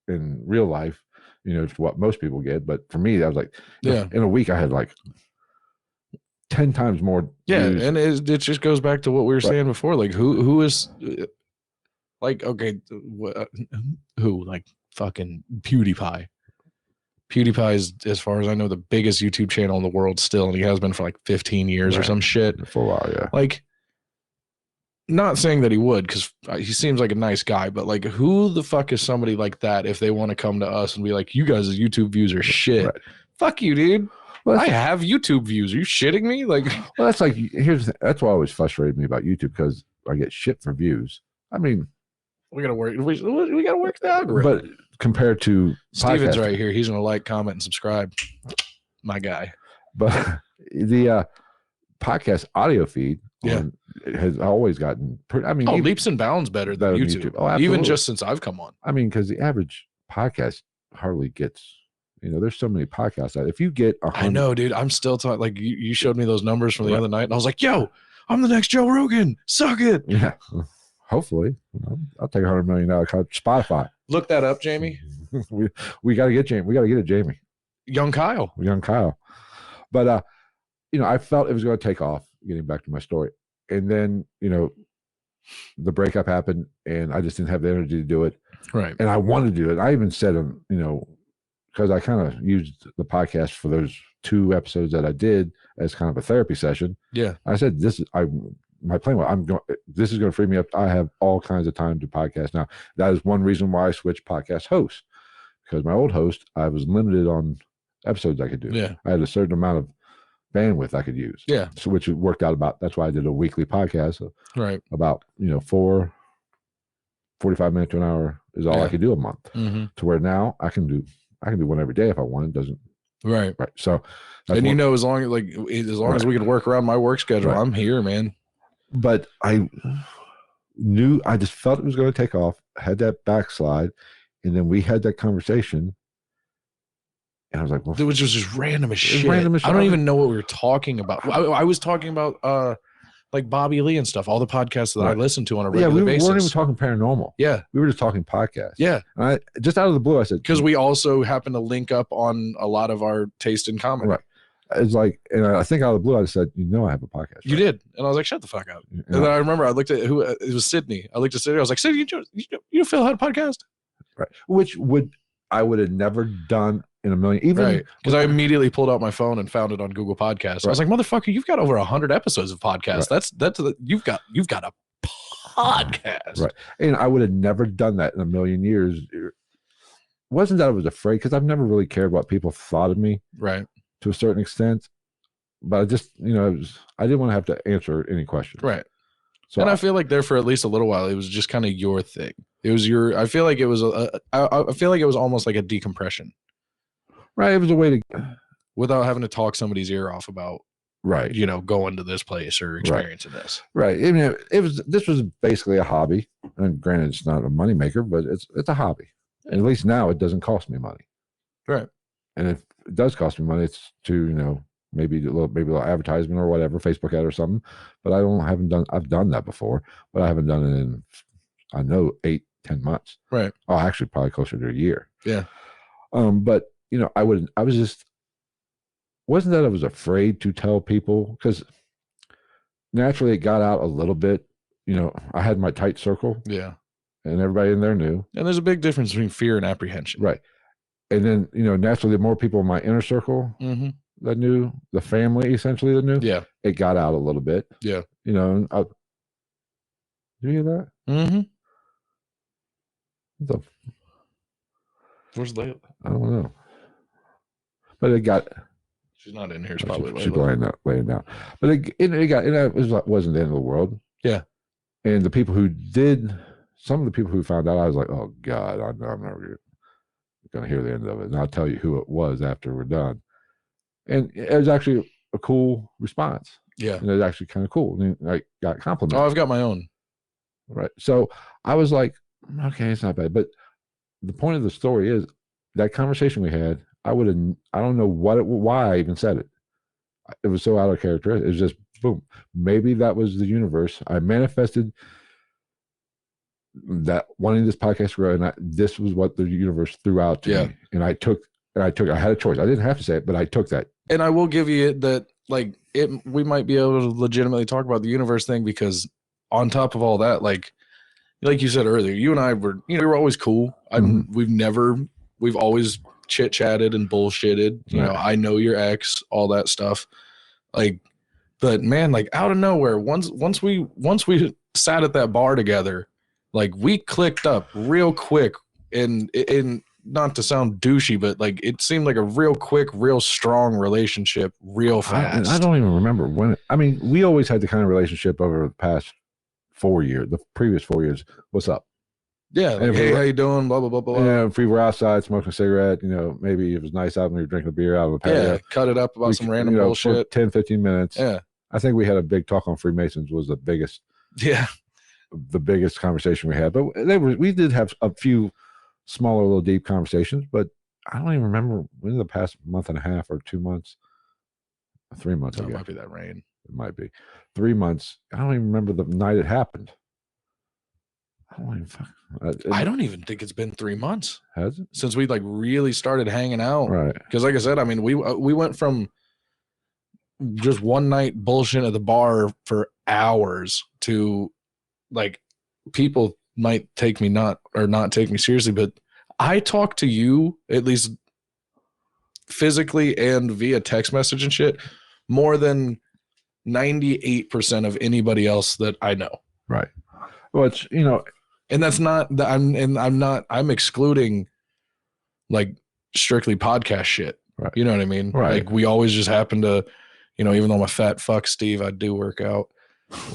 in real life, it's what most people get. But for me, I was like, in a week, I had like 10 times more. Yeah, views. and it just goes back to what we were saying before. Like, who is, like, okay, who, like, fucking PewDiePie. PewDiePie is, as far as I know, the biggest YouTube channel in the world still, and he has been for like 15 years or some shit. For a while, yeah. Like, not saying that he would, because he seems like a nice guy, but like, who the fuck is somebody like that if they want to come to us and be like, you guys' YouTube views are shit? Right. Fuck you, dude. Well, I have YouTube views. Are you shitting me? Like, well, that's like, that's what always frustrated me about YouTube, because I get shit for views. We gotta work. We gotta work the algorithm. But compared to Steven's right here, he's gonna like, comment, and subscribe. my guy. But the podcast audio feed has always gotten leaps and bounds better than YouTube. Oh, absolutely. Even just since I've come on. I mean, because the average podcast hardly gets, there's so many podcasts out. If you get 100, I know, dude. I'm still talking. Like you showed me those numbers from the other night, and I was like, "Yo, I'm the next Joe Rogan. Suck it." Yeah, hopefully, I'll take $100 million Spotify. Look that up, Jamie. we got to get Jamie. We got to get it, Jamie. Young Kyle. But I felt it was going to take off. Getting back to my story, and then the breakup happened, and I just didn't have the energy to do it. Right. And I wanted to do it. I even said, because I kind of used the podcast for those 2 episodes that I did as kind of a therapy session. Yeah. I said, my plan was, this is going to free me up. I have all kinds of time to podcast now. That is one reason why I switched podcast hosts, because my old host, I was limited on episodes I could do. Yeah. I had a certain amount of bandwidth I could use. Yeah. So which worked out about, that's why I did a weekly podcast. Right. About, 45 minutes to an hour is all I could do a month. Mm-hmm. To where now I can do one every day if I want. It doesn't. Right. So, and as long as we could work around my work schedule, I'm here, man. But I just felt it was going to take off. I had that backslide, and then we had that conversation, and I was like, "Well, it was just random as shit. I don't even know what we were talking about. I was talking about like Bobby Lee and stuff, all the podcasts that I listen to on a regular basis. We weren't even talking paranormal. Yeah. We were just talking podcasts. Yeah. And I just out of the blue, I said, because we also happen to link up on a lot of our taste in common. Right. It's like, and I think out of the blue, I said, I have a podcast. Right? You did. And I was like, shut the fuck up. And then I remember I looked at it was Sydney. I looked at Sydney. I was like, Sydney, you Phil had a podcast? Right. Which I would have never done in a million, even because I immediately pulled out my phone and found it on Google Podcasts. I was like, motherfucker, you've got over 100 episodes of podcasts. Right. You've got a podcast. Right. And I would have never done that in a million years. It wasn't that I was afraid, because I've never really cared what people thought of me. Right. To a certain extent. But I just, I didn't want to have to answer any questions. Right. So I feel like there for at least a little while, it was just kind of your thing. It was I feel like it was I feel like it was almost like a decompression. Right. It was a way to, without having to talk somebody's ear off about, going to this place or experiencing this. Right. I mean, this was basically a hobby. And granted, it's not a moneymaker, but it's a hobby. And at least now it doesn't cost me money. Right. And if it does cost me money, it's to, maybe a little advertisement or whatever, Facebook ad or something. But I've done that before, but I haven't done it in, I know, 8-10 months. Right. Oh, actually probably closer to a year. Yeah. But wasn't that I was afraid to tell people, because naturally it got out a little bit. I had my tight circle. Yeah. And everybody in there knew. And there's a big difference between fear and apprehension. Right. And then, naturally the more people in my inner circle that knew, the family essentially that knew, it got out a little bit. Yeah. Do you hear that? Mm-hmm. Where's Layla? I don't know. But it got. She's not in here. She's probably she's laying down. But it wasn't the end of the world. Yeah. And some of the people who found out, I was like, oh God, I'm never going to hear the end of it. And I'll tell you who it was after we're done. And it was actually a cool response. Yeah. And it was actually kind of cool. And I got complimented. Oh, I've got my own. Right. So I was like, okay, it's not bad. But the point of the story is that conversation we had, I don't know why I even said it. It was so out of character. It was just boom. Maybe that was the universe. I manifested that wanting this podcast to grow, and this was what the universe threw out to me. And I had a choice. I didn't have to say it, but I took that. And I will give you that, we might be able to legitimately talk about the universe thing, because on top of all that, like you said earlier, you and I were, we were always cool. We've always chit chatted and bullshitted. I know your ex, all that stuff. But man, out of nowhere, once we sat at that bar together, we clicked up real quick, and not to sound douchey, but it seemed like a real quick, real strong relationship, real fast. I don't even remember when. We always had the kind of relationship over the past 4 years, the previous 4 years. What's up? Yeah, like, hey, how you doing? Blah, blah, blah, blah. You know, if we were outside smoking a cigarette, you know, maybe it was nice out and we were drinking a beer out of a patio. Yeah, cut it up about some random bullshit. For 10, 15 minutes. Yeah. I think we had a big talk on Freemasons was the biggest conversation we had. But we did have a few smaller, little deep conversations, but I don't even remember when the past month and a half or 2 months, 3 months. It might be that rain. It might be 3 months. I don't even remember the night it happened. I don't even think it's been 3 months. Has it? Since we like really started hanging out. Right. Because like I said, I mean, we went from just one night bullshit at the bar for hours to like people might take me not take me seriously, but I talk to you at least physically and via text message and shit more than 98% of anybody else that I know. Right. Well, it's, you know, and that's not that I'm excluding like strictly podcast shit. Right. You know what I mean? Right. Like we always just happen to, you know, even though I'm a fat fuck Steve, I do work out,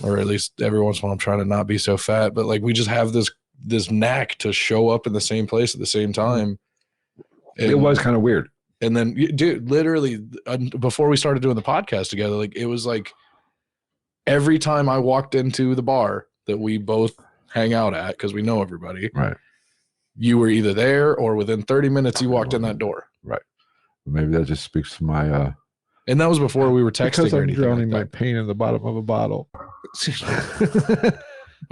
or at least every once in a while I'm trying to not be so fat, but like we just have this knack to show up in the same place at the same time. And it was kind of weird. And then, dude, literally before we started doing the podcast together, like it was like every time I walked into the bar that we both hang out at, because we know everybody, right? You were either there or within 30 minutes you walked in that door. Right. Maybe that just speaks to my and that was before we were texting because or I'm anything drowning like my pain in the bottom of a bottle. I'm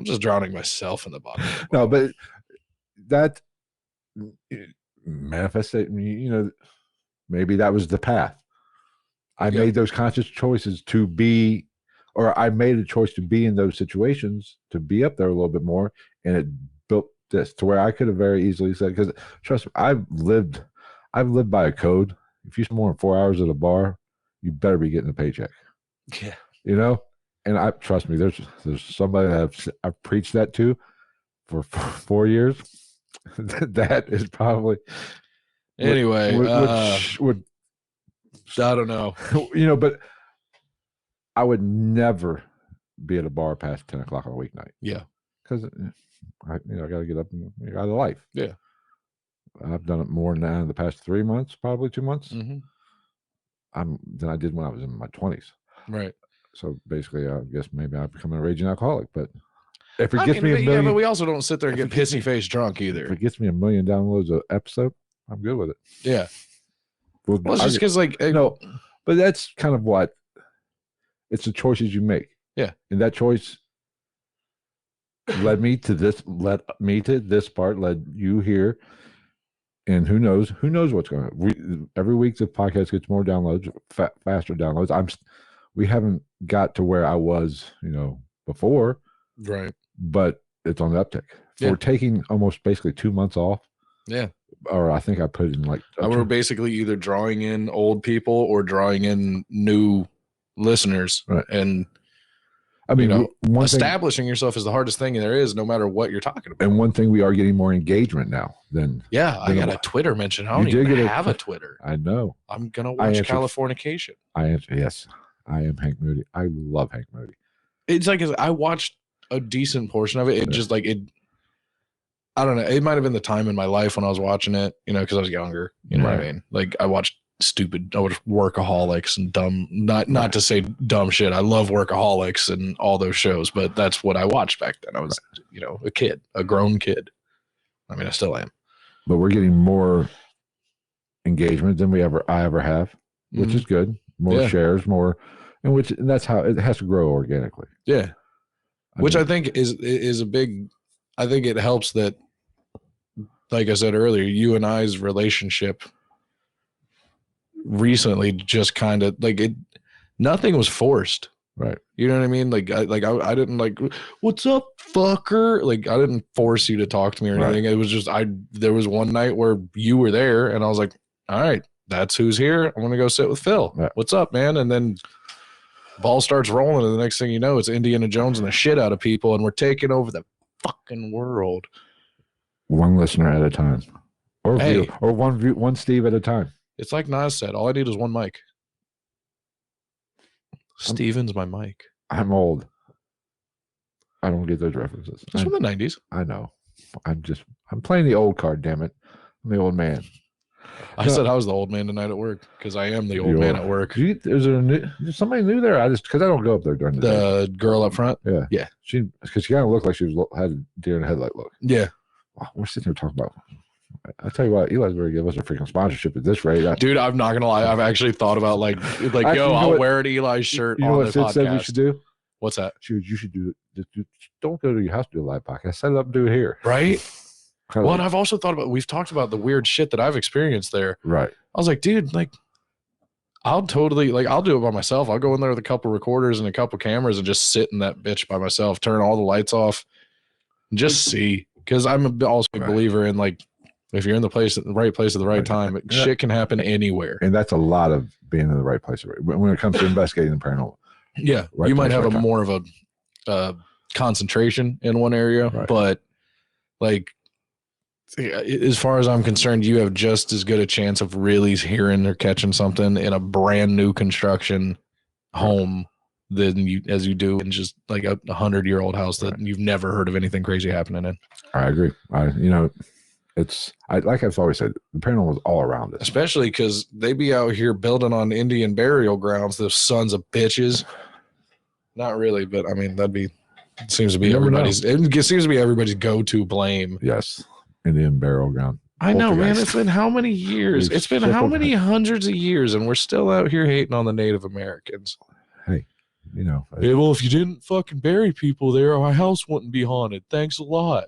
just drowning myself in the bottom. No, but that manifested, you know, maybe that was the path. I made those conscious choices to be, or I made a choice to be in those situations, to be up there a little bit more, and it built this to where I could have very easily said, because trust me, I've lived by a code. If you spend more than 4 hours at a bar, you better be getting a paycheck. Yeah. You know? And I trust me, there's somebody that I've preached that to for 4 years. That is probably anyway. Which would I don't know. You know, but I would never be at a bar past 10 o'clock on a weeknight. Yeah. Because I got to get up and get out of life. Yeah. I've done it more now in the past 3 months, probably 2 months. Mm-hmm. Than I did when I was in my 20s. Right. So basically, I guess maybe I've become a raging alcoholic. But if it gets me $1 million, yeah, but we also don't sit there and get pissy face drunk either. If it gets me 1 million downloads an episode, I'm good with it. Yeah. Well, it's just because like no, but that's kind of what it's the choices you make. Yeah. And that choice led me to this part, led you here. And who knows what's going on. Every week the podcast gets more downloads, faster downloads. We haven't got to where I was, you know, before. Right. But it's on the uptick. We're taking almost basically 2 months off. Yeah. Or I think I put it in like we're basically either drawing in old people or drawing in new listeners. Right. And I mean, you know, establishing yourself is the hardest thing there is, no matter what you're talking about. And one thing, we are getting more engagement now than I got a Twitter mention. I don't even have a Twitter. I know. I'm gonna watch Californication. Yes, I am Hank Moody. I love Hank Moody. It's like I watched a decent portion of it. It just like it. I don't know. It might have been the time in my life when I was watching it, you know, because I was younger. You know what I mean? Like I watched Workaholics and dumb, not to say dumb shit. I love Workaholics and all those shows, but that's what I watched back then. I was, you know, a grown kid. I mean, I still am. But we're getting more engagement than I ever have, which is good. More shares, more, and that's how it has to grow organically. Yeah. I think is a big, I think it helps that, like I said earlier, you and I's relationship recently just kind of like nothing was forced. Right. You know what I mean? Like I didn't like, what's up, fucker? Like I didn't force you to talk to me or anything. It was just, there was one night where you were there and I was like, all right, that's who's here. I'm going to go sit with Phil. Right. What's up, man? And then ball starts rolling. And the next thing you know, it's Indiana Jones and the shit out of people. And we're taking over the fucking world. One listener at a time. Or one Steve at a time. It's like Nas said, all I need is one mic. Steven's my mic. I'm old. I don't get those references. It's from the 90s. I know. I'm playing the old card. Damn it, I'm the old man. I said I was the old man tonight at work because I am the old man at work. Is somebody new there? Because I don't go up there during the day. Girl up front. Yeah. Because she kind of looked like she had a deer in the headlight look. Yeah. Wow, we're sitting here talking about. I tell you what, Eli's better give us a freaking sponsorship at this rate. Dude, I'm not gonna lie. I've actually thought about I'll wear an Eli shirt. You know what Sid said we should do? What's that? You should do it. Don't go to your house to do a live podcast. Set it up and do it here. Right. Well, and I've also thought about. We've talked about the weird shit that I've experienced there. Right. I was like, dude, I'll totally I'll do it by myself. I'll go in there with a couple recorders and a couple cameras and just sit in that bitch by myself. Turn all the lights off, and just see. Because I'm also a believer in if you're in the right place at the right time, shit can happen anywhere. And that's a lot of being in the right place when it comes to investigating the paranormal. Yeah, you might have more of a concentration in one area, but as far as I'm concerned, you have just as good a chance of really hearing or catching something in a brand new construction home as you do in just a 100-year-old house that you've never heard of anything crazy happening in. I agree. It's like I've always said, the paranormal is all around us. Especially because they be out here building on Indian burial grounds, those sons of bitches. Not really, but I mean it seems to be everybody's go-to blame. Yes. Indian burial ground. I know, man. It's been how many years? It's been how many hundreds of years, and we're still out here hating on the Native Americans. Hey, well, if you didn't fucking bury people there, my house wouldn't be haunted. Thanks a lot.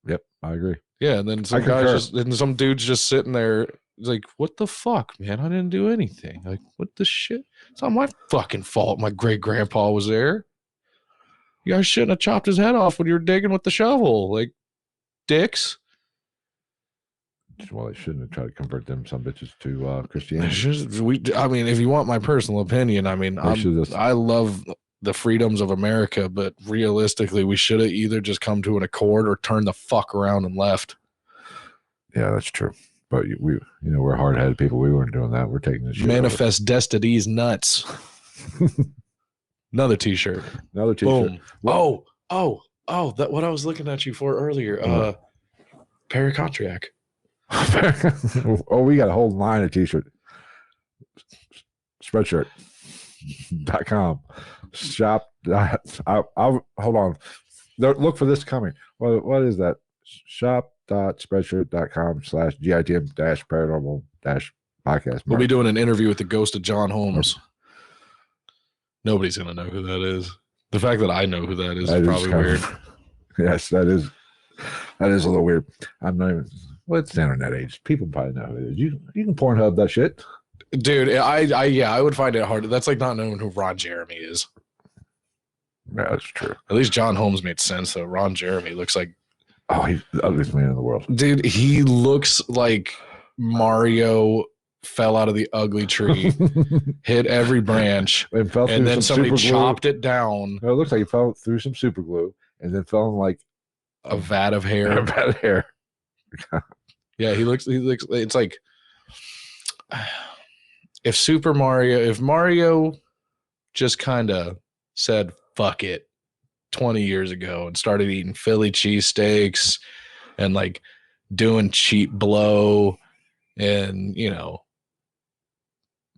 Yep, I agree. Yeah, and then some dude's just sitting there. He's like, "What the fuck, man? I didn't do anything. What the shit? It's not my fucking fault. My great grandpa was there. You guys shouldn't have chopped his head off when you were digging with the shovel, dicks." Well, they shouldn't have tried to convert them some bitches to Christianity. I mean, if you want my personal opinion, I mean, I love the freedoms of America, but realistically, we should have either just come to an accord or turned the fuck around and left. Yeah, that's true. But we're hard-headed people. We weren't doing that. We're taking the shit. Manifest Destiny's nuts. Another T-shirt. Boom. Oh, that what I was looking at you for earlier. Paracontriac. Oh, we got a whole line of T-shirt. Spreadshirt.com. Shop. I'll hold on. Look for this coming. What is that? Shop.spreadshirt.com/GITM-paranormal-podcast. We'll be doing an interview with the ghost of John Holmes. Nobody's going to know who that is. The fact that I know who that is probably weird. Yes, that is a little weird. I'm not even... What's the internet age? People probably know who it is. You can Pornhub that shit. Dude, I would find it hard. That's like not knowing who Ron Jeremy is. Yeah, that's true. At least John Holmes made sense, though. Ron Jeremy looks like... Oh, he's the ugliest man in the world. Dude, he looks like Mario fell out of the ugly tree, hit every branch, and then somebody chopped it down. No, it looks like he fell through some super glue and then fell in like a vat of hair. Yeah, he looks it's like if Mario just kind of said fuck it 20 years ago and started eating Philly cheesesteaks and doing cheap blow and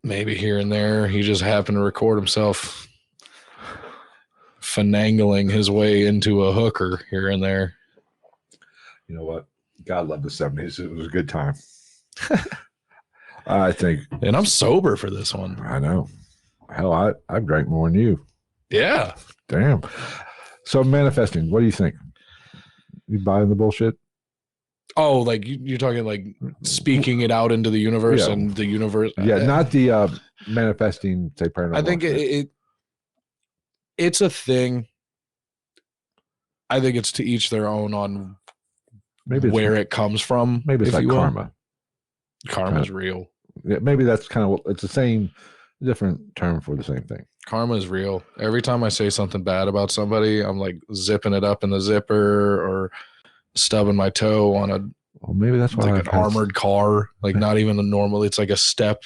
maybe here and there he just happened to record himself finagling his way into a hooker here and there. You know what? God love the 70s. It was a good time. I think. And I'm sober for this one. I know. Hell, I've drank more than you. Yeah. Damn. So manifesting, what do you think? You buying the bullshit? Oh, you're talking speaking it out into the universe and the universe. Yeah, not the manifesting, say, paranormal. I think it's a thing. I think it's to each their own on where it comes from. Maybe it's like karma. Karma's real. Yeah, maybe that's kind of it's the same, different term for the same thing. Karma is real. Every time I say something bad about somebody, I'm zipping it up in the zipper or stubbing my toe on maybe that's why an armored car. Not even a normal. It's like a step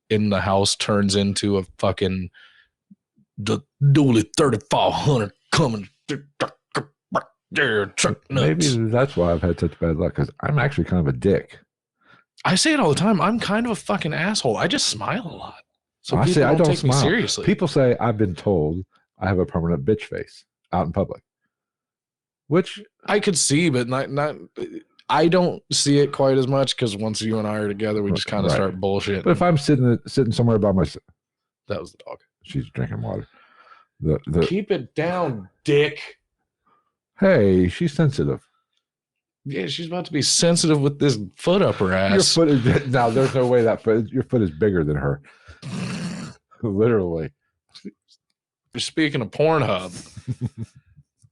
in the house turns into a fucking the dually 3500 coming. Truck maybe nuts. that's why I've had such bad luck, because I'm actually kind of a dick. I say it all the time. I'm kind of a fucking asshole. I just smile a lot. So I people say I don't don't take me smile. seriously. People say I've been told I have a permanent bitch face out in public, which I could see, but not. I don't see it quite as much because once you and I are together, we just kind of start bullshitting. But if I'm sitting somewhere by myself, that was the dog. She's drinking water. Keep it down, dick. Hey, she's sensitive. Yeah, she's about to be sensitive with this foot up her ass. Your foot is now. There's no way your foot is bigger than her. Literally. Speaking of Pornhub.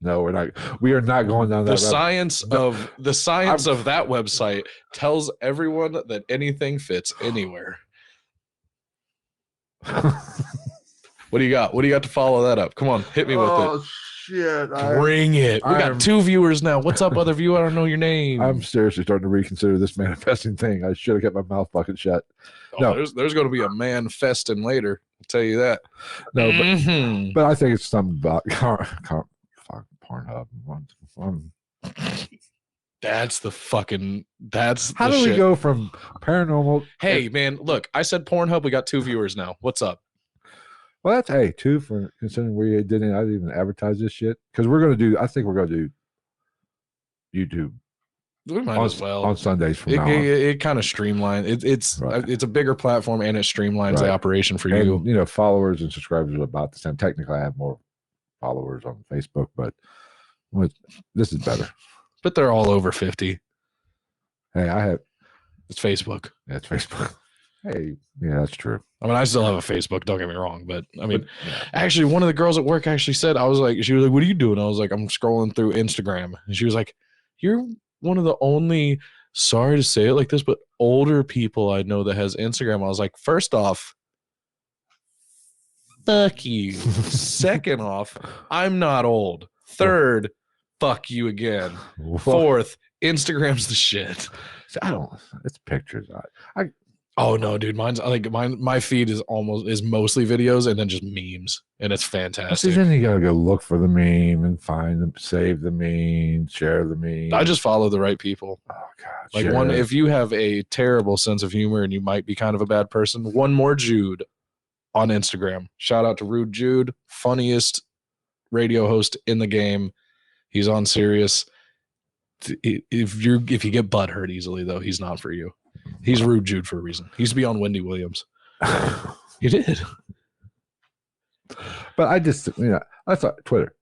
No, we're not. We are not going down that. The science of that website tells everyone that anything fits anywhere. What do you got? What do you got to follow that up? Come on, hit me with it. Oh shit! Bring it. We got 2 viewers now. What's up, other viewer? I don't know your name. I'm seriously starting to reconsider this manifesting thing. I should have kept my mouth fucking shut. No, there's going to be a man-festing later. I'll tell you that. No, but I think it's something about Pornhub. That's the fucking. That's how do we go from paranormal? Hey man, look, I said Pornhub. We got 2 viewers now. What's up? Well, that's 2 for considering I didn't even advertise this shit, because I think we're gonna do YouTube. We might as well on Sundays from now on. It kind of streamlines. It's a bigger platform and it streamlines the operation for you. You know, followers and subscribers are about the same. Technically, I have more followers on Facebook, but this is better. But they're all over 50. Hey, it's Facebook. Yeah, it's Facebook. Hey, yeah, that's true. I mean, I still have a Facebook, don't get me wrong, but I mean, actually, one of the girls at work actually said, she was like, what are you doing? I was like, I'm scrolling through Instagram. And she was like, you're one of the only, sorry to say it like this, but older people I know that has Instagram. I was like, first off, fuck you. Second off, I'm not old. Third, fuck you again. Fourth, Instagram's the shit. It's pictures. Oh no, dude! My feed is mostly videos and then just memes, and it's fantastic. Then you gotta go look for the meme and find them, save the meme, share the meme. I just follow the right people. Oh god! If you have a terrible sense of humor and you might be kind of a bad person, One More Jude on Instagram. Shout out to Rude Jude, funniest radio host in the game. He's on Sirius. If you get butthurt easily though, he's not for you. He's Rude Jude for a reason. He used to be on Wendy Williams. He did. But I thought Twitter.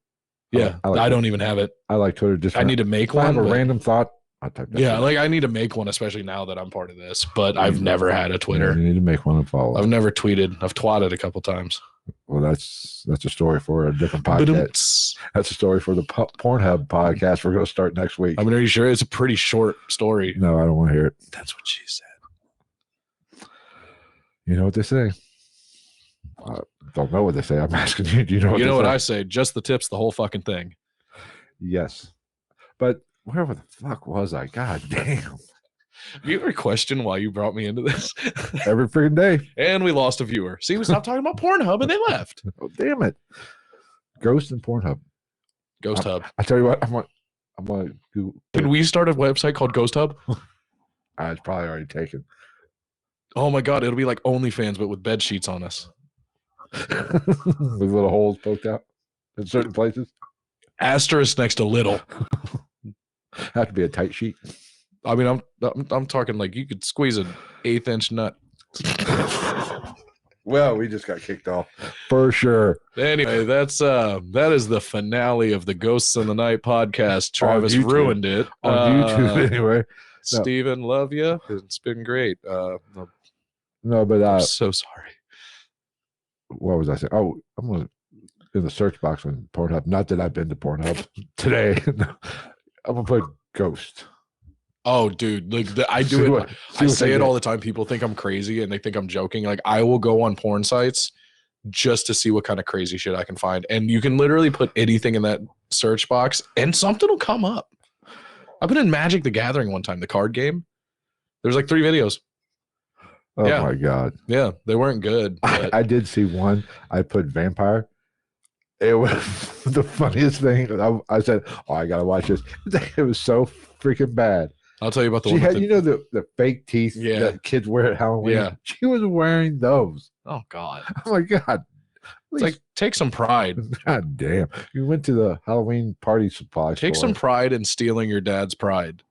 Yeah, I don't even have it. I like Twitter. I need to make one. I have a random thought. I type that. Yeah, I need to make one, especially now that I'm part of this. But I've never had a Twitter. Yeah, you need to make one and follow. I've never tweeted. I've twatted a couple times. Well, that's a story for a different podcast. That's a story for the Pornhub podcast. We're going to start next week. I mean, are you sure? It's a pretty short story. No, I don't want to hear it. That's what she said. You know what they say? I don't know what they say. I'm asking you. Do you know what what I say? Just the tips, the whole fucking thing. Yes. But where the fuck was I? God damn. Have you ever questioned why you brought me into this? Every freaking day. And we lost a viewer. See, we stopped talking about Pornhub and they left. Oh, damn it. Ghost and Pornhub. Ghost Hub. I tell you what, I'm going to. Can we start a website called Ghost Hub? It's probably already taken. Oh my God. It'll be like OnlyFans, but with bed sheets on us. With little holes poked out in certain places. Asterisk next to little. Have to be a tight sheet. I mean, I'm talking like you could squeeze an 1/8 inch nut. Well, we just got kicked off for sure. Anyway, that is the finale of the Ghosts in the Night podcast. Travis ruined it on YouTube anyway. Steven, love you. It's been great. No, but I'm so sorry. What was I saying? Oh, I'm gonna in the search box on Pornhub. Not that I've been to Pornhub today. I'm gonna put Ghost. Oh, dude, I do it. I say it all the time. People think I'm crazy and they think I'm joking. Like, I will go on porn sites just to see what kind of crazy shit I can find. And you can literally put anything in that search box and something will come up. I put in Magic the Gathering one time, the card game. There's like 3 videos. Oh my God. Yeah, they weren't good. I did see one. I put vampire It was the funniest thing. I said, "Oh, I gotta watch this." It was so freaking bad. I'll tell you about the She one. had, the fake teeth that kids wear at Halloween. Yeah, she was wearing those. Oh God! Oh my God! It's like, take some pride. God damn! You went to the Halloween party supply store. Take some pride in stealing your dad's pride.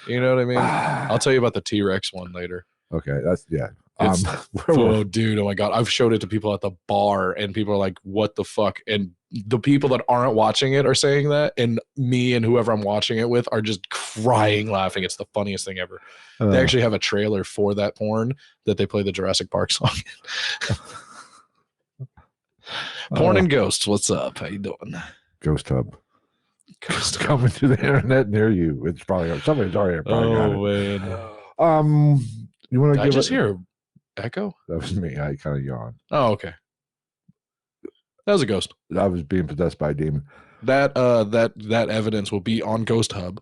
You know what I mean? I'll tell you about the T-Rex one later. Okay, that's Oh, dude! Oh my God! I've showed it to people at the bar, and people are like, "What the fuck?" And the people that aren't watching it are saying that, and me and whoever I'm watching it with are just crying, laughing. It's the funniest thing ever. They actually have a trailer for that porn that they play the Jurassic Park song. Porn and ghosts. What's up? How you doing? Ghost Hub. Coming to the internet near you. It's probably somebody's already probably got it. Man. You want to give? I just hear echo. That was me. I kind of yawned. Oh, okay. That was a ghost. I was being possessed by a demon. That evidence will be on Ghost Hub.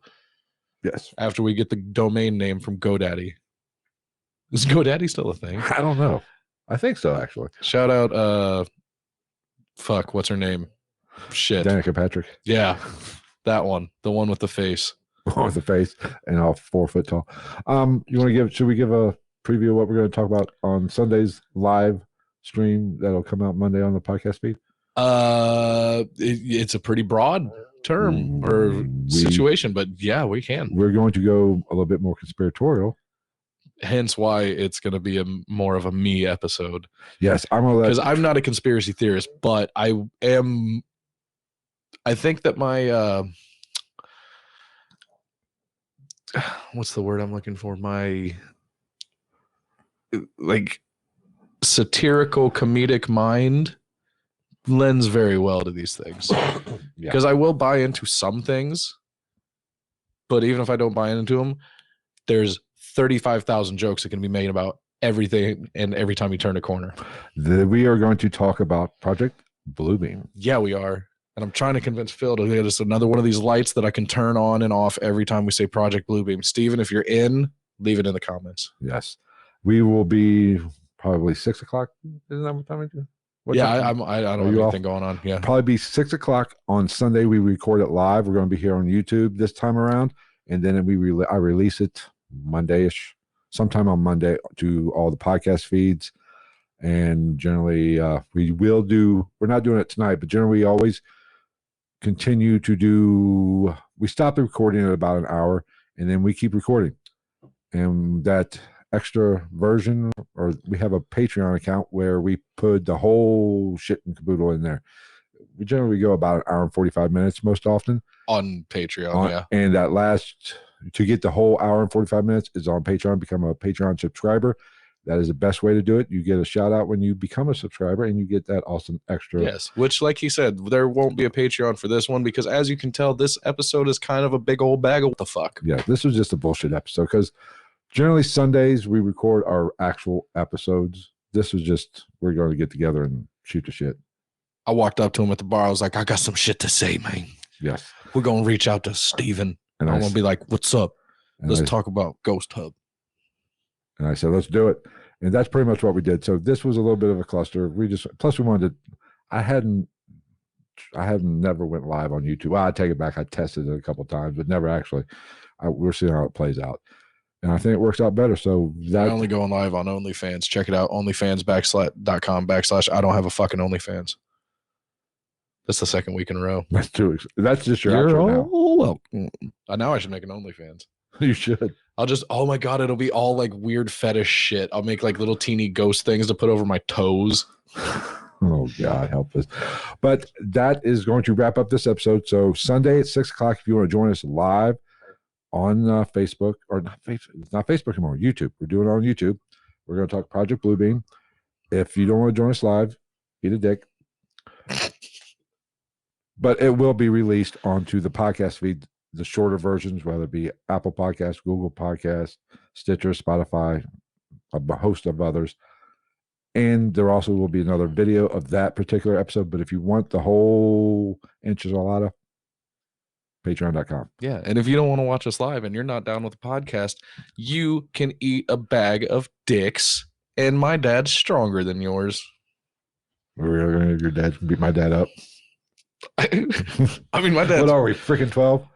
Yes. After we get the domain name from GoDaddy. Is GoDaddy still a thing? I don't know. I think so, actually. Shout out fuck, what's her name? Shit. Danica Patrick. Yeah. That one. The one with the face. With the face and all 4 foot tall. Should we give a preview of what we're going to talk about on Sunday's live stream that'll come out Monday on the podcast feed? It's a pretty broad term or situation, but yeah, we can. We're going to go a little bit more conspiratorial. Hence why it's going to be more of a me episode. Yes, because I'm not a conspiracy theorist, but I think that my what's the word I'm looking for? My satirical comedic mind lends very well to these things. Because I will buy into some things, but even if I don't buy into them, there's 35,000 jokes that can be made about everything and every time you turn a corner. We are going to talk about Project Bluebeam. Yeah, we are. And I'm trying to convince Phil to get us another one of these lights that I can turn on and off every time we say Project Bluebeam. Steven, if you're in, leave it in the comments. Yes. We will be probably 6 o'clock. Isn't that what time we do? I don't have anything going on. Yeah. Probably be 6 o'clock on Sunday. We record it live. We're going to be here on YouTube this time around. And then I release it Monday-ish, sometime on Monday to all the podcast feeds. And generally, we're not doing it tonight, but generally we always continue to do, we stop the recording at about an hour and then we keep recording. And that extra version, or we have a Patreon account where we put the whole shit and caboodle in there. We generally go about an hour and 45 minutes most often. On Patreon, And to get the whole hour and 45 minutes is on Patreon. Become a Patreon subscriber. That is the best way to do it. You get a shout out when you become a subscriber and you get that awesome extra. Yes, which, like he said, there won't be a Patreon for this one because, as you can tell, this episode is kind of a big old bag of what the fuck. Yeah, this was just a bullshit episode because generally Sundays we record our actual episodes. This was just, we're going to get together and shoot the shit. I walked up to him at the bar. I was like, I got some shit to say, man. Yes. We're going to reach out to Steven. And I'm going to be like, what's up? Let's talk about Ghost Hub. And I said, let's do it. And that's pretty much what we did. So this was a little bit of a cluster. Plus we wanted to, I hadn't never went live on YouTube. Well, I take it back. I tested it a couple of times, but never actually. We're seeing how it plays out. And I think it works out better. So I'm only going live on OnlyFans. Check it out. OnlyFans.com/ I don't have a fucking OnlyFans. That's the second week in a row. That's just your outro now. Well, now I should make an OnlyFans. You should. I'll just, oh my God, it'll be all like weird fetish shit. I'll make like little teeny ghost things to put over my toes. Oh God, help us. But that is going to wrap up this episode. So Sunday at 6 o'clock, if you want to join us live on Facebook, or not Facebook, it's not Facebook anymore, YouTube. We're doing it on YouTube. We're going to talk Project Bluebeam. If you don't want to join us live, eat a dick. But it will be released onto the podcast feed, the shorter versions, whether it be Apple Podcasts, Google Podcasts, Stitcher, Spotify, a host of others. And there also will be another video of that particular episode. But if you want the whole enchilada, patreon.com. Yeah. And if you don't want to watch us live and you're not down with the podcast, you can eat a bag of dicks. And my dad's stronger than yours. Your dad can beat my dad up. I mean, my dad. What are we, freaking 12?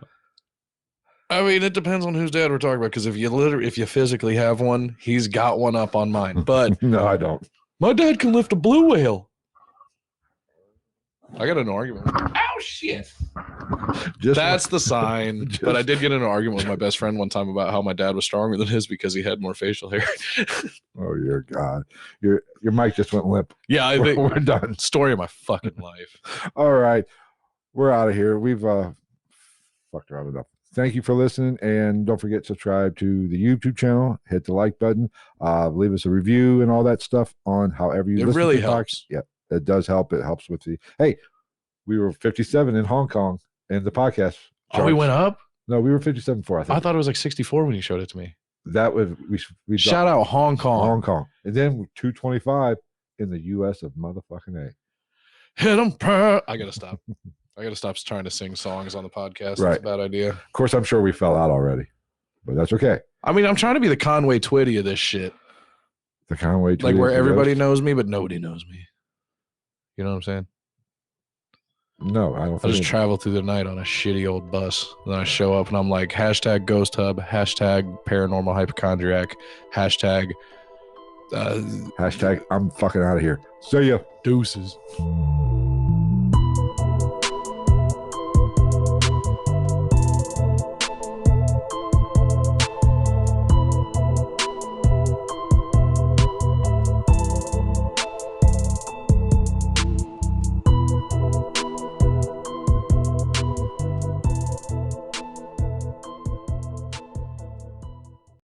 I mean, it depends on whose dad we're talking about. Because if you physically have one, he's got one up on mine. But no, I don't. My dad can lift a blue whale. I got an argument. Ow, shit. That's the sign. But I did get in an argument with my best friend one time about how my dad was stronger than his because he had more facial hair. Oh, your God. Your mic just went limp. Yeah, I think we're done. Story of my fucking life. All right. We're out of here. We've fucked around enough. Thank you for listening. And don't forget to subscribe to the YouTube channel. Hit the like button. Leave us a review and all that stuff on however you listen. It really helps. Yeah, it does help. It helps with the, hey, we were 57 in Hong Kong in the podcast. Oh, we went up? No, we were 57 before, I think. I thought it was like 64 when you showed it to me. That was, we shout out Hong Kong. Hong Kong. And then 225 in the U.S. of motherfucking A. Hit 'em, I got to stop. I got to stop trying to sing songs on the podcast. Right. That's a bad idea. Of course, I'm sure we fell out already, but that's okay. I mean, I'm trying to be the Conway Twitty of this shit. The Conway Twitty. Like where everybody knows me, but nobody knows me. You know what I'm saying? No, I don't. I just travel through the night on a shitty old bus. And then I show up and I'm like, hashtag ghost hub, hashtag paranormal hypochondriac, hashtag I'm fucking out of here. See ya. Deuces.